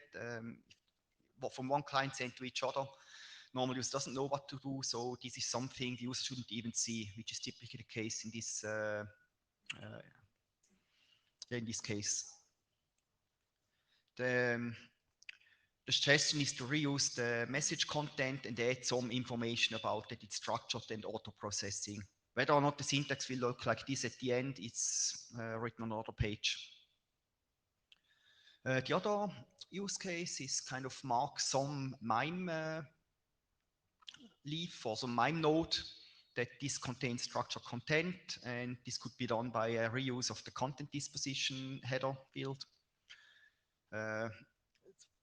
From one client sent to each other, normal user doesn't know what to do. So this is something the user shouldn't even see, which is typically the case in this case. The suggestion is to reuse the message content and add some information about that it's structured and auto-processing. Whether or not the syntax will look like this at the end, it's written on another page. The other use case is kind of mark some MIME leaf or some MIME node that this contains structured content, and this could be done by a reuse of the content disposition header field.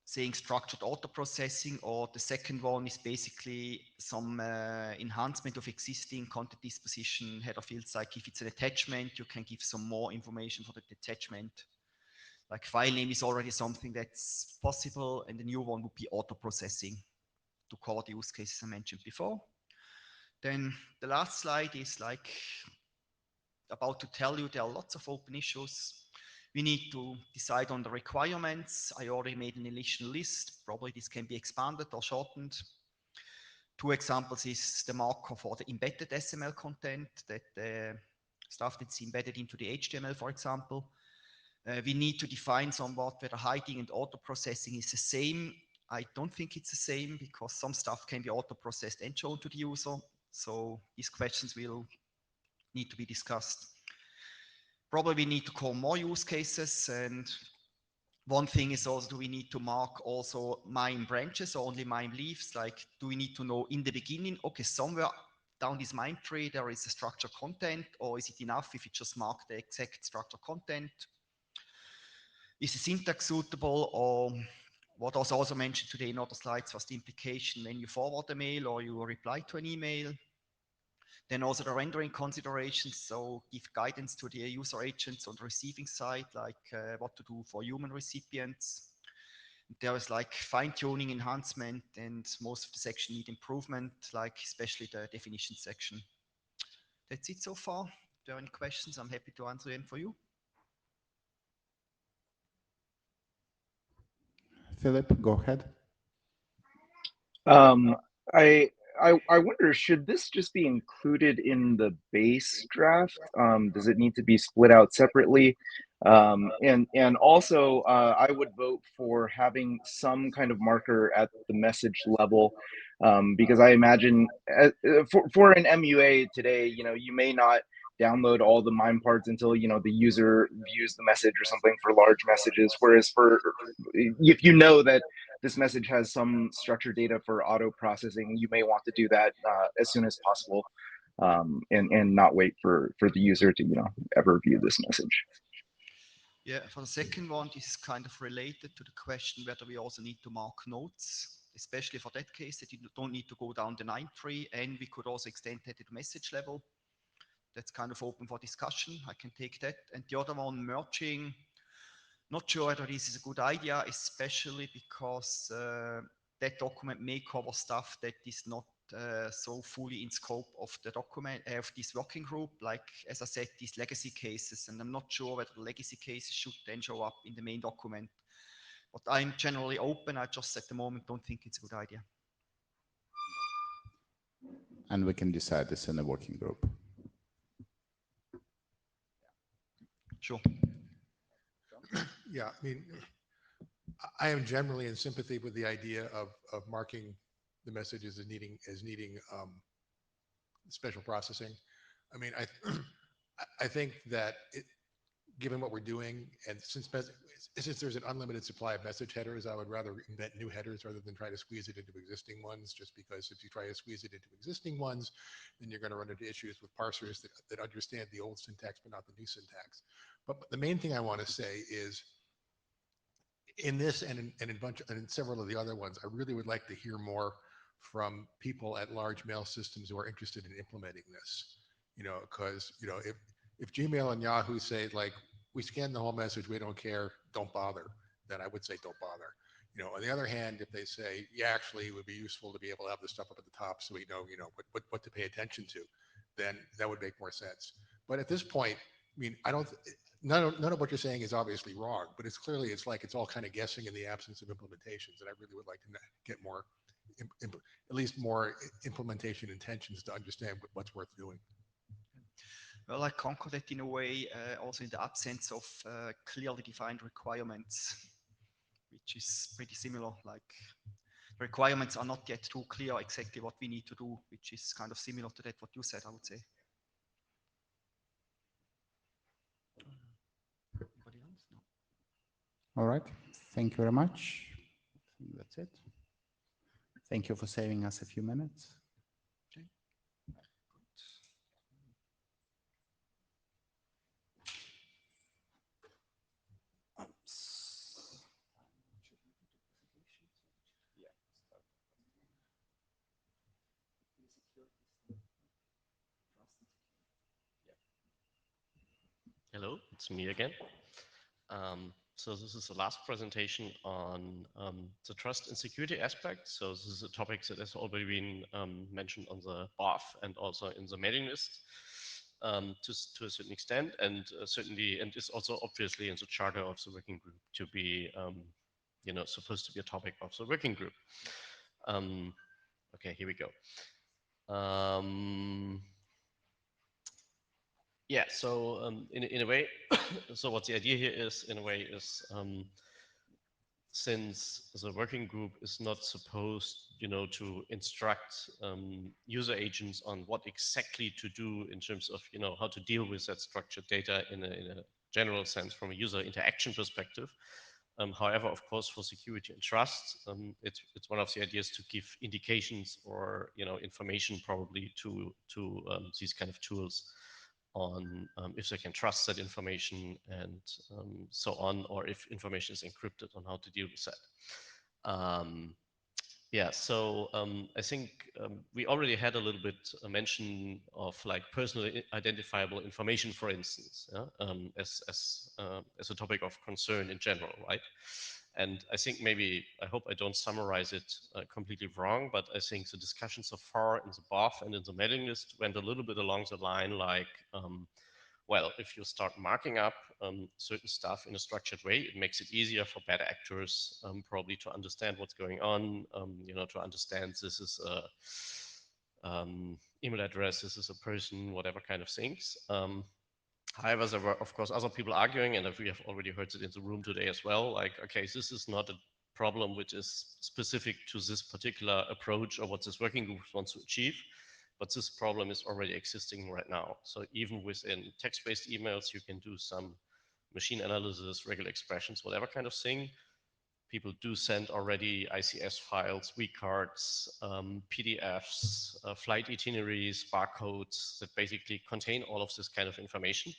Saying structured auto processing, or the second one is basically some enhancement of existing content disposition header fields. Like if it's an attachment, you can give some more information for the attachment. Like file name is already something that's possible, and the new one would be auto processing to cover the use cases I mentioned before. Then the last slide is like about to tell you there are lots of open issues. We need to decide on the requirements. I already made an initial list. Probably this can be expanded or shortened. Two examples is the marker for the embedded SML content, that the stuff that's embedded into the HTML, for example. We need to define somewhat whether hiding and auto-processing is the same. I don't think it's the same, because some stuff can be auto-processed and shown to the user. So these questions will need to be discussed. Probably we need to call more use cases, and one thing is also, do we need to mark also MIME branches or only MIME leaves? Like, do we need to know in the beginning, okay, somewhere down this MIME tree there is a structured content, or is it enough if you just mark the exact structured content? Is the syntax suitable? Or what was also mentioned today in other slides was the implication when you forward a mail or you reply to an email. Then also the rendering considerations, so give guidance to the user agents on the receiving side, like what to do for human recipients. There is like fine-tuning, enhancement, and most of the section need improvement, like especially the definition section. That's it so far. If there are any questions, I'm happy to answer them for you. Philip, go ahead. I wonder, should this just be included in the base draft? Does it need to be split out separately? And also, I would vote for having some kind of marker at the message level, because I imagine for an MUA today, you may not download all the MIME parts until the user views the message or something for large messages. Whereas if you know that this message has some structured data for auto processing. You may want to do that as soon as possible, and not wait for the user to ever view this message. Yeah, for the second one, this is kind of related to the question whether we also need to mark notes, especially for that case that you don't need to go down the 9 tree, and we could also extend that to the message level. That's kind of open for discussion. I can take that. And the other one, merging, not sure whether this is a good idea, especially because that document may cover stuff that is not so fully in scope of the document, of this working group, like, as I said, these legacy cases, and I'm not sure whether the legacy cases should then show up in the main document. But I'm generally open. I just at the moment don't think it's a good idea. And we can decide this in a working group. Sure. Yeah, I mean, I am generally in sympathy with the idea of marking the messages as needing special processing. I mean, I think that given what we're doing, and since there's an unlimited supply of message headers, I would rather invent new headers rather than try to squeeze it into existing ones, just because if you try to squeeze it into existing ones, then you're going to run into issues with parsers that understand the old syntax but not the new syntax. But the main thing I want to say is, in this and in several of the other ones, I really would like to hear more from people at large mail systems who are interested in implementing this. Because if Gmail and Yahoo say, like, we scan the whole message, we don't care, don't bother, then I would say don't bother. On the other hand, if they say, yeah, actually it would be useful to be able to have the stuff up at the top so we know, what to pay attention to, then that would make more sense. But at this point, I mean, none of what you're saying is obviously wrong, but it's all kind of guessing in the absence of implementations. And I really would like to get more, at least more implementation intentions to understand what's worth doing. Well, I conquer that in a way, also in the absence of clearly defined requirements, which is pretty similar. Like, the requirements are not yet too clear exactly what we need to do, which is kind of similar to that what you said, I would say. Anybody else? No. All right. Thank you very much. I think that's it. Thank you for saving us a few minutes. Okay. Hello, it's me again. So this is the last presentation on the trust and security aspect. So this is a topic that has already been mentioned on the BOF and also in the mailing list to a certain extent, and certainly, and is also obviously in the charter of the working group to be, supposed to be a topic of the working group. Okay, here we go. Yeah, so in a way, so what the idea here is, in a way, is since the working group is not supposed, to instruct user agents on what exactly to do in terms of, how to deal with that structured data in a general sense from a user interaction perspective. However, of course, for security and trust, it's one of the ideas to give indications or information probably to these kind of tools on if they can trust that information and so on, or if information is encrypted, on how to deal with that. Yeah, so I think we already had a little bit a mention of like personally identifiable information, for instance, as a topic of concern in general, right? And I think I hope I don't summarize it completely wrong, but I think the discussion so far in the BOF and in the mailing list went a little bit along the line like, well, if you start marking up certain stuff in a structured way, it makes it easier for bad actors probably to understand what's going on, to understand this is a email address, this is a person, whatever kind of things. However, there were, of course, other people arguing, and we have already heard it in the room today as well, like, okay, this is not a problem which is specific to this particular approach or what this working group wants to achieve, but this problem is already existing right now. So even within text-based emails, you can do some machine analysis, regular expressions, whatever kind of thing. people do send already ICS files, vCards, PDFs, flight itineraries, barcodes that basically contain all of this kind of information,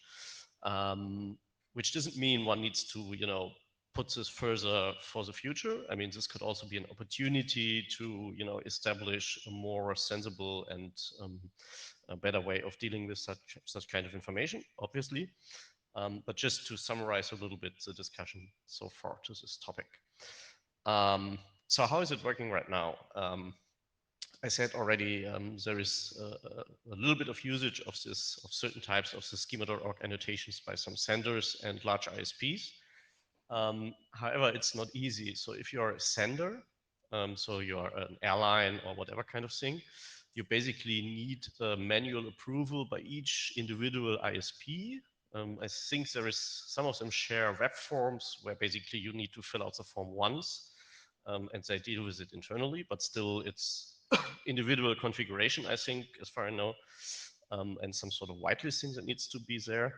which doesn't mean one needs to, put this further for the future. I mean, this could also be an opportunity to, establish a more sensible and a better way of dealing with such kind of information, obviously. But just to summarize a little bit the discussion so far to this topic. So how is it working right now? I said already there is a little bit of usage of certain types of the schema.org annotations by some senders and large ISPs. However, it's not easy. So if you're a sender, so you're an airline or whatever kind of thing, you basically need a manual approval by each individual ISP. I think there is, some of them share web forms where basically you need to fill out the form once and they deal with it internally, but still it's individual configuration, I think, as far as I know, and some sort of whitelisting that needs to be there.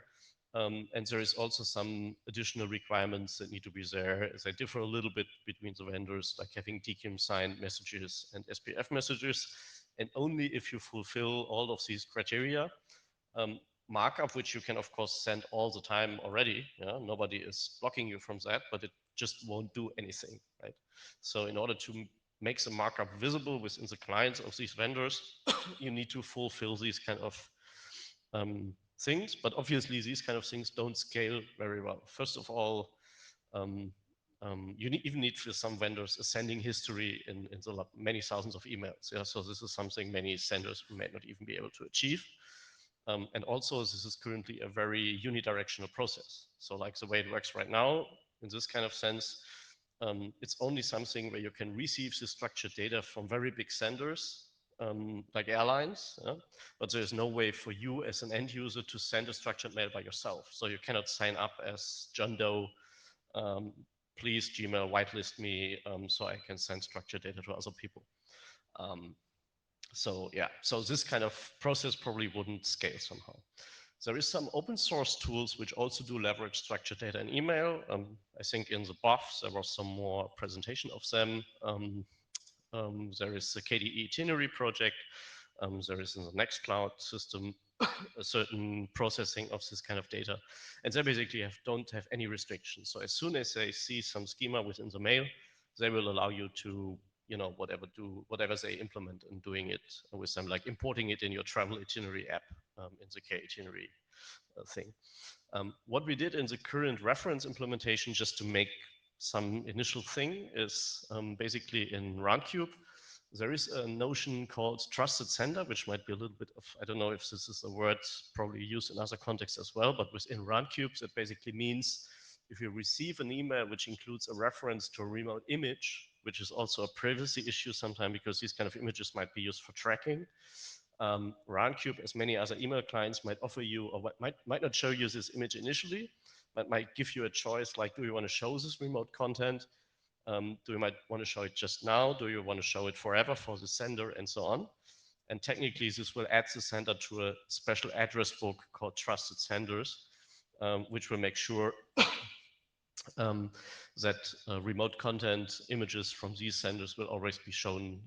And there is also some additional requirements that need to be there. They differ a little bit between the vendors, like having DKIM signed messages and SPF messages. And only if you fulfill all of these criteria, markup, which you can of course send all the time already. Yeah? Nobody is blocking you from that, but it just won't do anything, right? So in order to make the markup visible within the clients of these vendors, you need to fulfill these kind of things. But obviously these kind of things don't scale very well. First of all, you even need for some vendors a sending history in the many thousands of emails. Yeah? So this is something many senders may not even be able to achieve. And also this is currently a very unidirectional process. So like the way it works right now, in this kind of sense, it's only something where you can receive the structured data from very big senders, like airlines, but there is no way for you as an end user to send a structured mail by yourself. So you cannot sign up as John Doe, please Gmail whitelist me so I can send structured data to other people. So yeah, so this kind of process probably wouldn't scale somehow. There is some open source tools which also do leverage structured data in email. I think in the BOF there was some more presentation of them. There is the KDE itinerary project. There is in the Nextcloud system a certain processing of this kind of data. And they basically don't have any restrictions. So as soon as they see some schema within the mail, they will allow you to, whatever they implement and doing it with them, like importing it in your travel itinerary app in the K itinerary thing. What we did in the current reference implementation, just to make some initial thing, is basically in Roundcube, there is a notion called trusted sender, which might be a little bit of, I don't know if this is a word probably used in other contexts as well, but within Roundcube, that basically means if you receive an email which includes a reference to a remote image, which is also a privacy issue sometimes because these kind of images might be used for tracking. Roundcube, as many other email clients, might offer you, or might not show you this image initially, but might give you a choice like, do you want to show this remote content? Do you might want to show it just now? Do you want to show it forever for the sender and so on? And technically, this will add the sender to a special address book called Trusted Senders, which will make sure that remote content images from these senders will always be shown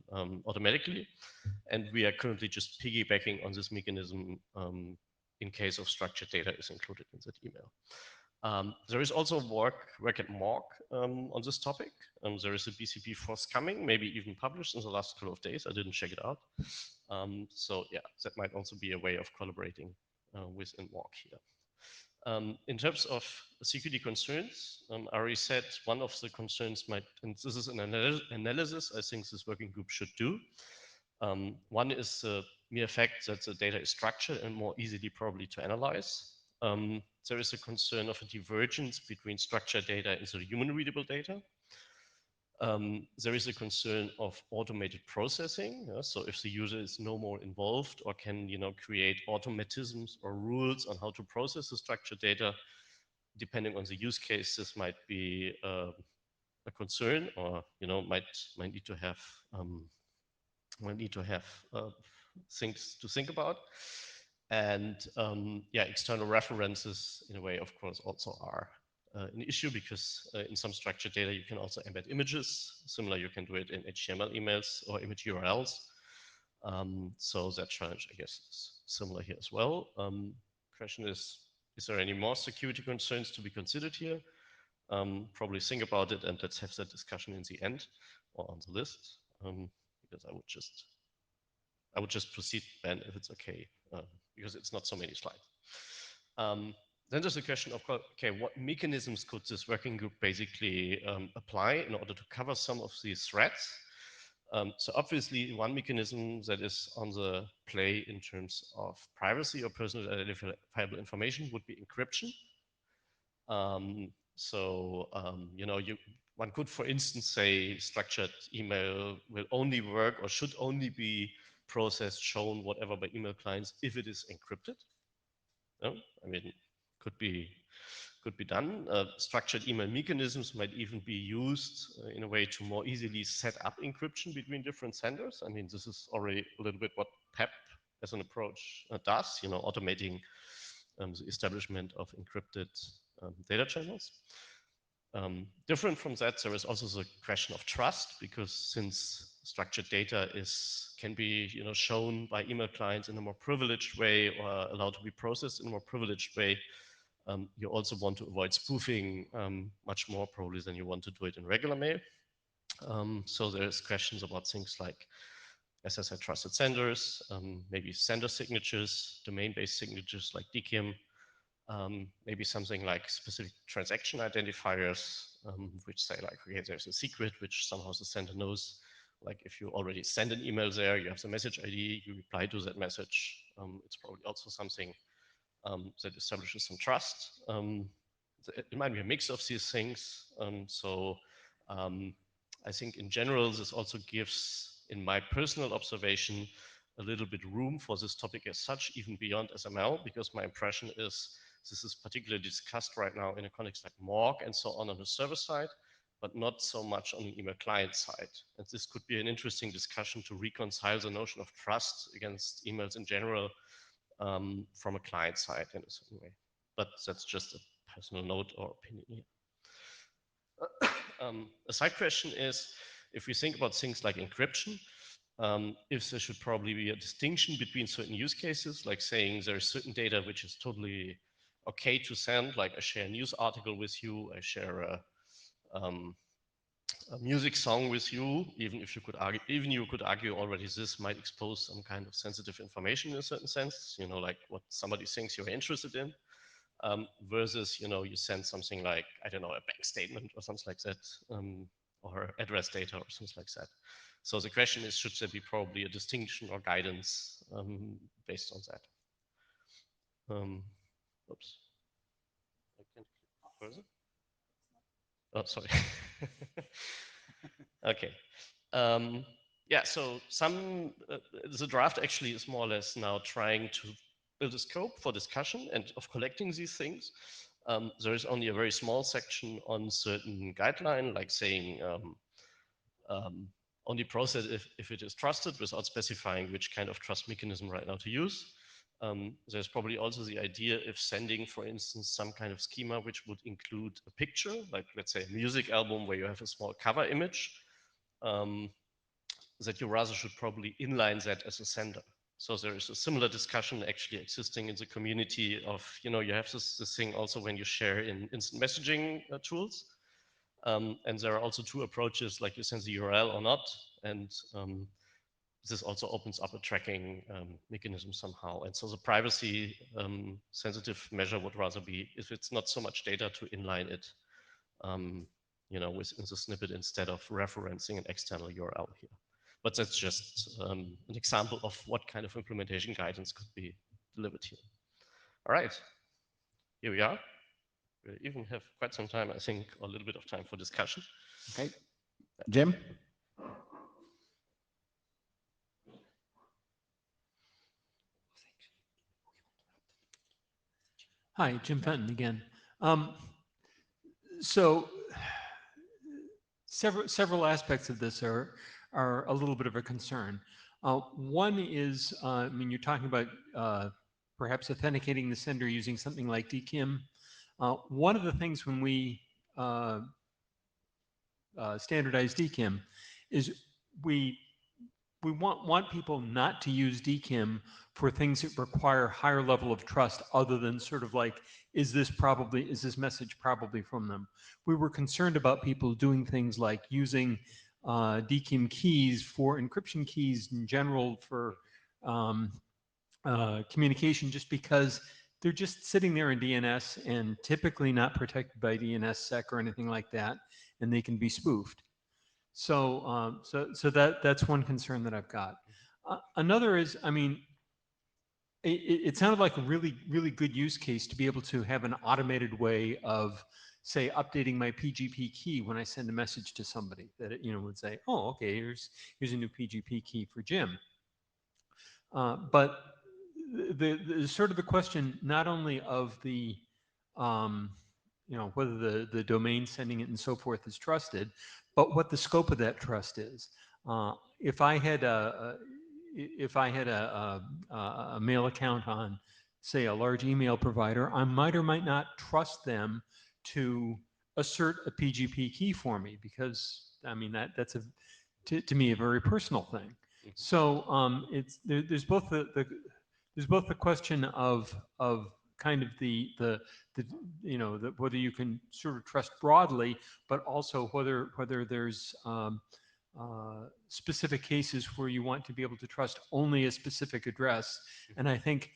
automatically. And we are currently just piggybacking on this mechanism in case of structured data is included in that email. There is also work at Morg on this topic. There is a BCP forthcoming, maybe even published in the last couple of days. I didn't check it out. So yeah, that might also be a way of collaborating within Morg here. In terms of security concerns, I already said one of the concerns might, and this is an analysis I think this working group should do. One is the mere fact that the data is structured and more easily probably to analyze. There is a concern of a divergence between structured data and the human readable data. There is a concern of automated processing. So if the user is no more involved or can, create automatisms or rules on how to process the structured data, depending on the use case, this might be a concern, or might need to have things to think about. And yeah, external references in a way, of course, also are an issue because in some structured data you can also embed images. Similar, you can do it in HTML emails or image URLs. So that challenge, I guess, is similar here as well. Question is there any more security concerns to be considered here? Probably think about it and let's have that discussion in the end or on the list, because I would just proceed, Ben, if it's okay, because it's not so many slides. Then there's a question of, okay, what mechanisms could this working group basically apply in order to cover some of these threats? So obviously one mechanism that is on the play in terms of privacy or personal identifiable information would be encryption. You know, one could, for instance, say structured email will only work or should only be processed, shown, whatever, by email clients if it is encrypted. No? I mean, could be done. Structured email mechanisms might even be used in a way to more easily set up encryption between different senders. I mean, this is already a little bit what PEP as an approach does, you know, automating the establishment of encrypted data channels. Different from that, there is also the question of trust, because since structured data can be, you know, shown by email clients in a more privileged way or allowed to be processed in a more privileged way, you also want to avoid spoofing much more probably than you want to do it in regular mail. So there's questions about things like SSL trusted senders, maybe sender signatures, domain-based signatures like DKIM, maybe something like specific transaction identifiers, which say like, okay, there's a secret which somehow the sender knows. Like if you already send an email there, you have the message ID, you reply to that message. It's probably also something that establishes some trust. It might be a mix of these things. I think in general, this also gives, in my personal observation, a little bit room for this topic as such, even beyond SML, because my impression is this is particularly discussed right now in a context like Morg and so on the server side, but not so much on the email client side. And this could be an interesting discussion to reconcile the notion of trust against emails in general from a client side in a certain way. But that's just a personal note or opinion here. A side question is, if we think about things like encryption, if there should probably be a distinction between certain use cases, like saying there is certain data which is totally okay to send, like I share a news article with you, I share a music song with you, even if you could argue, already this might expose some kind of sensitive information in a certain sense, you know, like what somebody thinks you're interested in, versus, you know, you send something like, I don't know, a bank statement or something like that, or address data or something like that. So the question is, should there be probably a distinction or guidance based on that? Oops. I can't click further. Oh, sorry. Okay. Yeah, so the draft actually is more or less now trying to build a scope for discussion and of collecting these things. There is only a very small section on certain guideline, like saying only process if it is trusted, without specifying which kind of trust mechanism right now to use. There's probably also the idea if sending, for instance, some kind of schema which would include a picture, like let's say a music album where you have a small cover image, that you rather should probably inline that as a sender. So there is a similar discussion actually existing in the community of, you know, you have this thing also when you share in instant messaging tools. And there are also two approaches, like you send the URL or not. And this also opens up a tracking mechanism somehow. And so the privacy sensitive measure would rather be, if it's not so much data, to inline it, you know, within the snippet instead of referencing an external URL here. But that's just an example of what kind of implementation guidance could be delivered here. All right, here we are. We even have quite some time, I think, or a little bit of time for discussion. Okay, Jim? Hi, Jim Fenton again. So several aspects of this are a little bit of a concern. One is, I mean, you're talking about perhaps authenticating the sender using something like DKIM. One of the things when we standardize DKIM is we want people not to use DKIM for things that require higher level of trust other than sort of like, is this message probably from them? We were concerned about people doing things like using DKIM keys for encryption keys in general for communication, just because they're just sitting there in DNS and typically not protected by DNSSEC or anything like that, and they can be spoofed. So, that's one concern that I've got. Another is, I mean, it sounded like a really, really good use case to be able to have an automated way of, say, updating my PGP key when I send a message to somebody that it, would say, oh, okay, here's a new PGP key for Jim. But the sort of the question not only of the whether the domain sending it and so forth is trusted, but what the scope of that trust is. If I had a mail account on, say, a large email provider, I might or might not trust them to assert a PGP key for me, because I mean that's to me a very personal thing. So there's both the question of kind of the whether you can sort of trust broadly, but also whether there's specific cases where you want to be able to trust only a specific address. And I think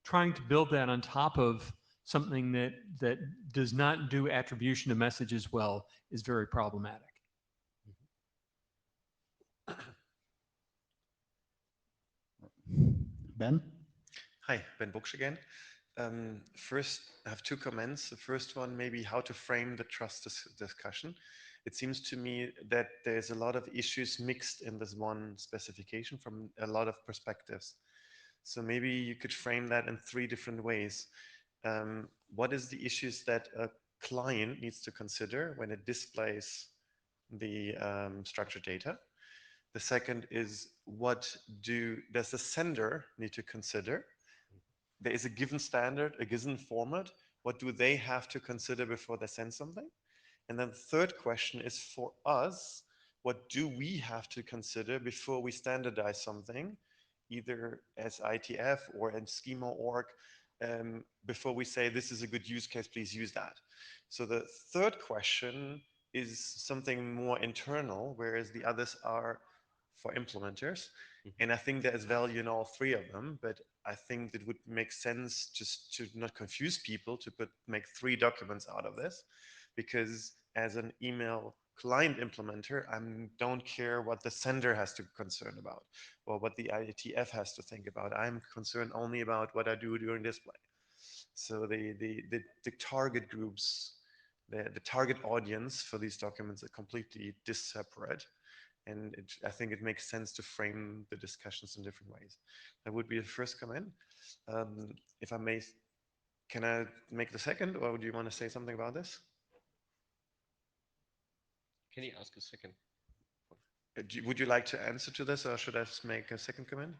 trying to build that on top of something that does not do attribution of messages well is very problematic. Ben? Hi, Ben Buchsch again. First, I have two comments. The first one, maybe how to frame the trust discussion. It seems to me that there's a lot of issues mixed in this one specification from a lot of perspectives. So maybe you could frame that in three different ways. What is the issues that a client needs to consider when it displays the structured data? The second is, what does the sender need to consider? There is a given standard, a given format. What do they have to consider before they send something? And then the third question is, for us, what do we have to consider before we standardize something, either as IETF or in schema.org, before we say this is a good use case, please use that. So the third question is something more internal, whereas the others are for implementers. And I think there is value in all three of them, but I think it would make sense just to not confuse people to make three documents out of this, because as an email client implementer, I don't care what the sender has to concern about or what the IETF has to think about. I'm concerned only about what I do during display. So the target groups, the target audience for these documents are completely disseparate. And I think it makes sense to frame the discussions in different ways. That would be the first comment. If I may, can I make the second, or do you want to say something about this? Can you ask a second? Would you like to answer to this, or should I just make a second comment?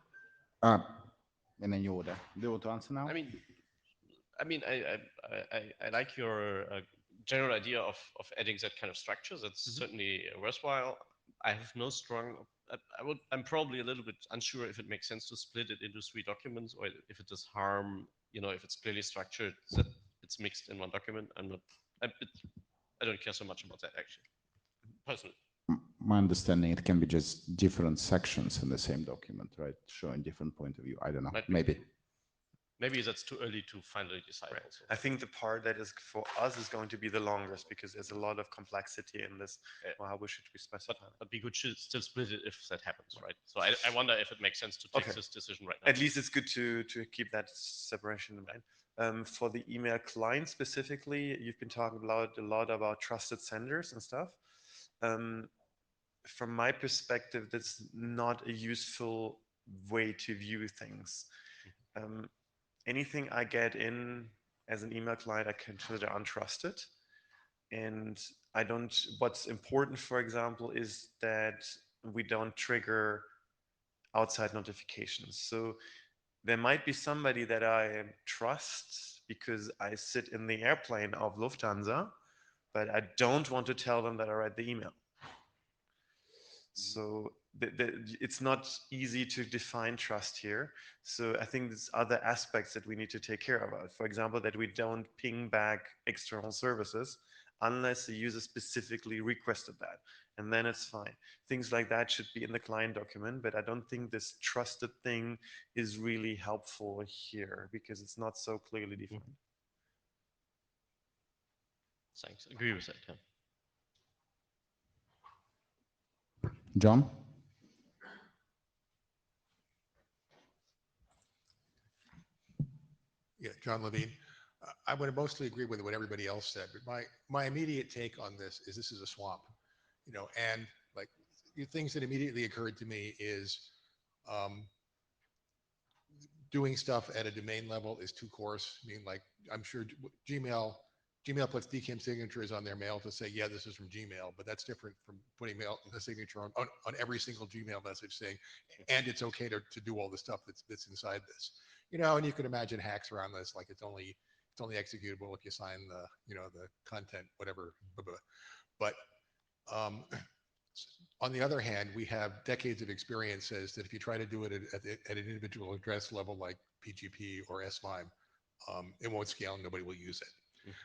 In any order. Do you want to answer now? I mean, I like your general idea of adding that kind of structure. That's certainly worthwhile. I have no strong. I'm probably a little bit unsure if it makes sense to split it into three documents, or if it does harm. If it's clearly structured, that it's mixed in one document. I don't care so much about that, actually, personally. My understanding, it can be just different sections in the same document, right? Showing different point of view. I don't know. Maybe that's too early to finally decide. Right. Also, I think the part that is for us is going to be the longest, because there's a lot of complexity in this. Well, how should we specify? But we could still split it if that happens, right? So I wonder if it makes sense to take this decision right now. At least it's good to keep that separation in mind. For the email client specifically, you've been talking a lot about trusted senders and stuff. From my perspective, that's not a useful way to view things. Anything I get in as an email client, I consider untrusted. And what's important, for example, is that we don't trigger outside notifications. So there might be somebody that I trust because I sit in the airplane of Lufthansa, but I don't want to tell them that I read the email. So it's not easy to define trust here. So I think there's other aspects that we need to take care of. For example, that we don't ping back external services unless the user specifically requested that. And then it's fine. Things like that should be in the client document, but I don't think this trusted thing is really helpful here because it's not so clearly defined. Thanks. Agree with that. Yeah. John? Yeah, John Levine. I would mostly agree with what everybody else said, but my immediate take on this is a swamp, you know, and like the things that immediately occurred to me is doing stuff at a domain level is too coarse. I mean, like I'm sure Gmail puts DKIM signatures on their mail to say, yeah, this is from Gmail, but that's different from putting the signature on every single Gmail message saying, and it's okay to do all the stuff that's inside this, you know. And you could imagine hacks around this, like it's only executable if you sign the, you know, the content, whatever. But on the other hand, we have decades of experience says that if you try to do it at an individual address level like PGP or SMIME, it won't scale and nobody will use it.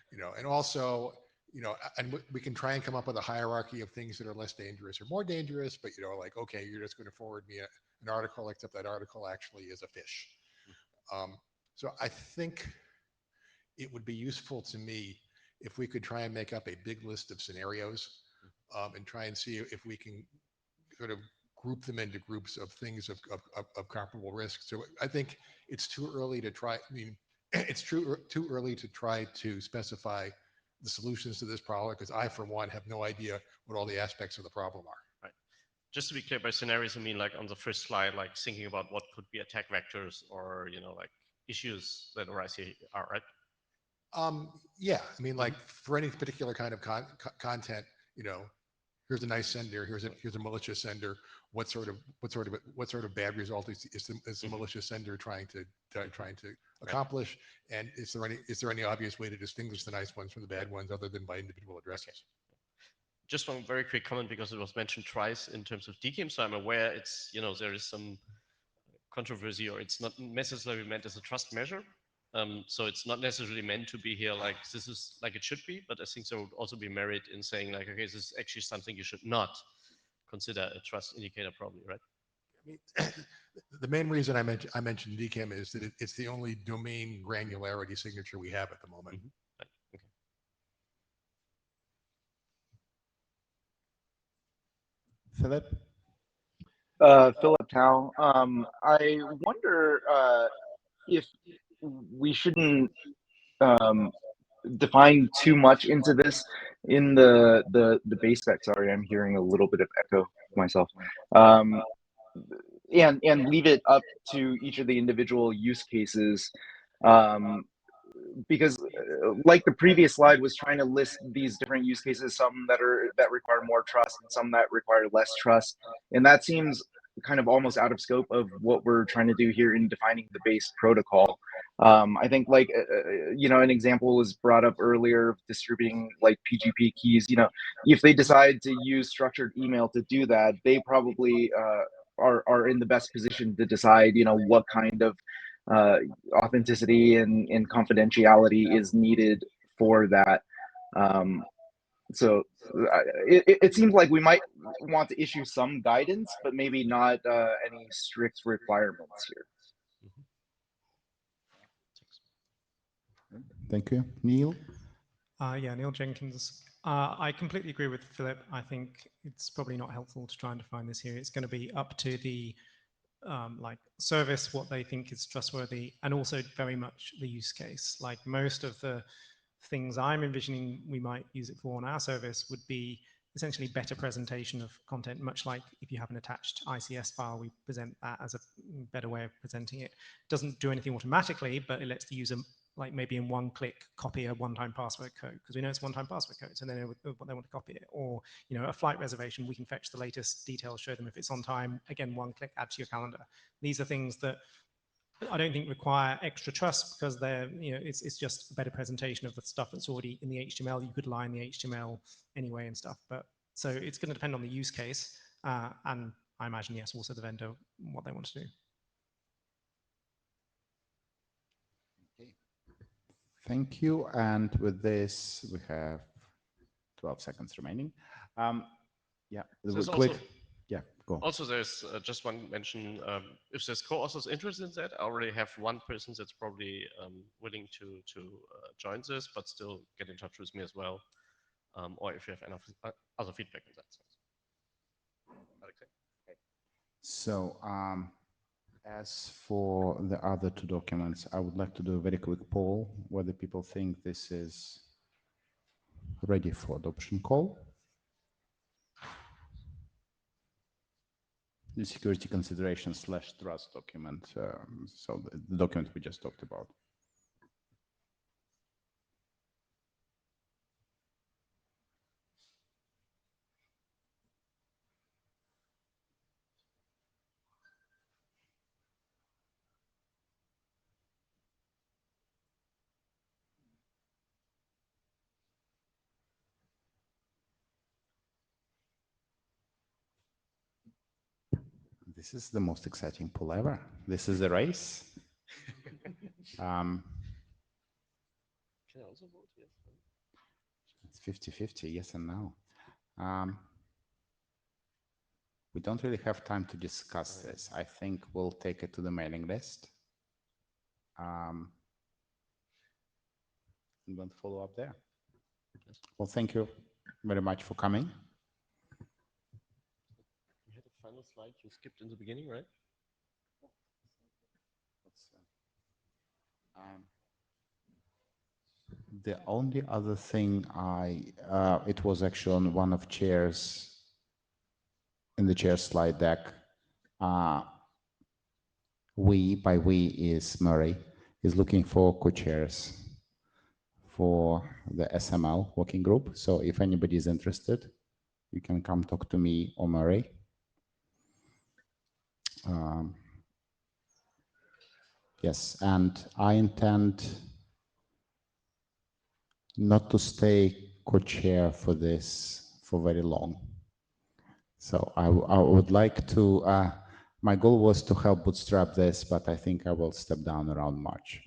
You know, and also, you know, and we can try and come up with a hierarchy of things that are less dangerous or more dangerous, but, you know, like, okay, you're just going to forward me an article, except that article actually is a fish. So I think it would be useful to me if we could try and make up a big list of scenarios and try and see if we can sort of group them into groups of things of comparable risk. So I think it's too early to try. I mean, it's too early to try to specify the solutions to this problem because I, for one, have no idea what all the aspects of the problem are. Right. Just to be clear, by scenarios, I mean like on the first slide, like thinking about what could be attack vectors or, you know, like issues that arise here are, right? Yeah, I mean, like for any particular kind of content, you know, here's a nice sender, here's a malicious sender. What sort of bad result is the malicious sender trying to accomplish? Right. And is there any obvious way to distinguish the nice ones from the bad ones other than by individual addresses? Okay. Just one very quick comment because it was mentioned twice in terms of DKIM, so I'm aware it's, you know, there is some controversy or it's not necessarily meant as a trust measure. So it's not necessarily meant to be here like this is like it should be, but I think there would also be merit in saying like, okay, this is actually something you should not consider a trust indicator probably, right? I mean, the main reason I mentioned DKIM is that it's the only domain granularity signature we have at the moment. Right. Okay. Philip? Philip Tao. I wonder if we shouldn't define too much into this in the base spec. Sorry, I'm hearing a little bit of echo myself. And leave it up to each of the individual use cases. Because like the previous slide was trying to list these different use cases, some that require more trust and some that require less trust. And that seems kind of almost out of scope of what we're trying to do here in defining the base protocol. I think like, you know, an example was brought up earlier of distributing like PGP keys. You know, if they decide to use structured email to do that, they probably are in the best position to decide, you know, what kind of authenticity and confidentiality is needed for that. So it seems like we might want to issue some guidance, but maybe not any strict requirements here. Thank you. Neil? Yeah, Neil Jenkins. I completely agree with Philip. I think it's probably not helpful to try and define this here. It's going to be up to the like service, what they think is trustworthy, and also very much the use case. Like most of the things I'm envisioning we might use it for on our service would be essentially better presentation of content, much like if you have an attached ICS file, we present that as a better way of presenting it. It doesn't do anything automatically, but it lets the user, like maybe in one click, copy a one-time password code, because we know it's one-time password code, so then they want to copy it. Or, you know, a flight reservation, we can fetch the latest details, show them if it's on time, again, one click, add to your calendar. These are things that I don't think require extra trust because they're, it's just a better presentation of the stuff that's already in the HTML. You could line the HTML anyway and stuff. But so it's going to depend on the use case. And I imagine, yes, also the vendor, what they want to do. Okay. Thank you. And with this, we have 12 seconds remaining. Yeah, So quick. also, yeah, go. Also, there's just one mention. If there's co-authors interested in that, I already have one person that's probably willing to join this, but still get in touch with me as well. Or if you have enough other feedback in that sense. Okay. So as for the other two documents, I would like to do a very quick poll whether people think this is ready for adoption call. The security consideration / trust document. So the document we just talked about. This is the most exciting poll ever. This is a race. Can I also vote? Yes. It's 50-50, yes and no. We don't really have time to discuss this. I think we'll take it to the mailing list. And then follow up there. Well, thank you very much for coming. You had a final slide you skipped in the beginning, right? The only other thing it was actually on one of chairs, in the chair slide deck. By we is Murray, is looking for co-chairs for the SML working group. So if anybody is interested, you can come talk to me or Murray. Yes, and I intend not to stay co-chair for this for very long. So I would like to, my goal was to help bootstrap this, but I think I will step down around March,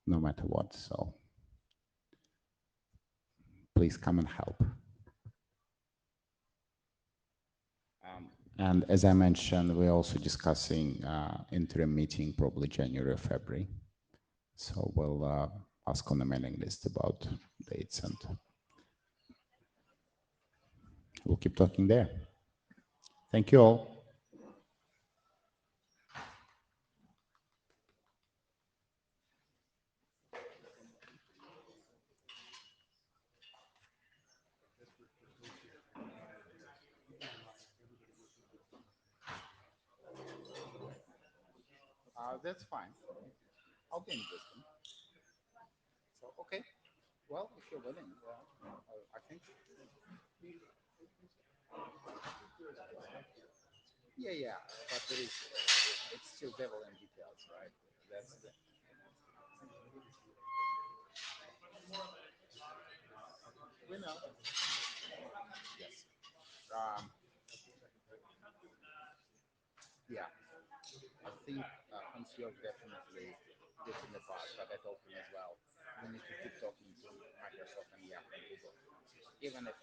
no matter what. So please come and help. And as I mentioned, we're also discussing interim meeting, probably January or February. So we'll ask on the mailing list about dates and we'll keep talking there. Thank you all. That's fine. I'll gain wisdom. So, okay. Well, if you're willing, I think. Yeah, but it's still devil in details, right? That's the. We know. Yes. Yeah. I think Hans-Jörg definitely did in the past, but I told him as well. We need to keep talking to Microsoft and Yahoo and Google, even if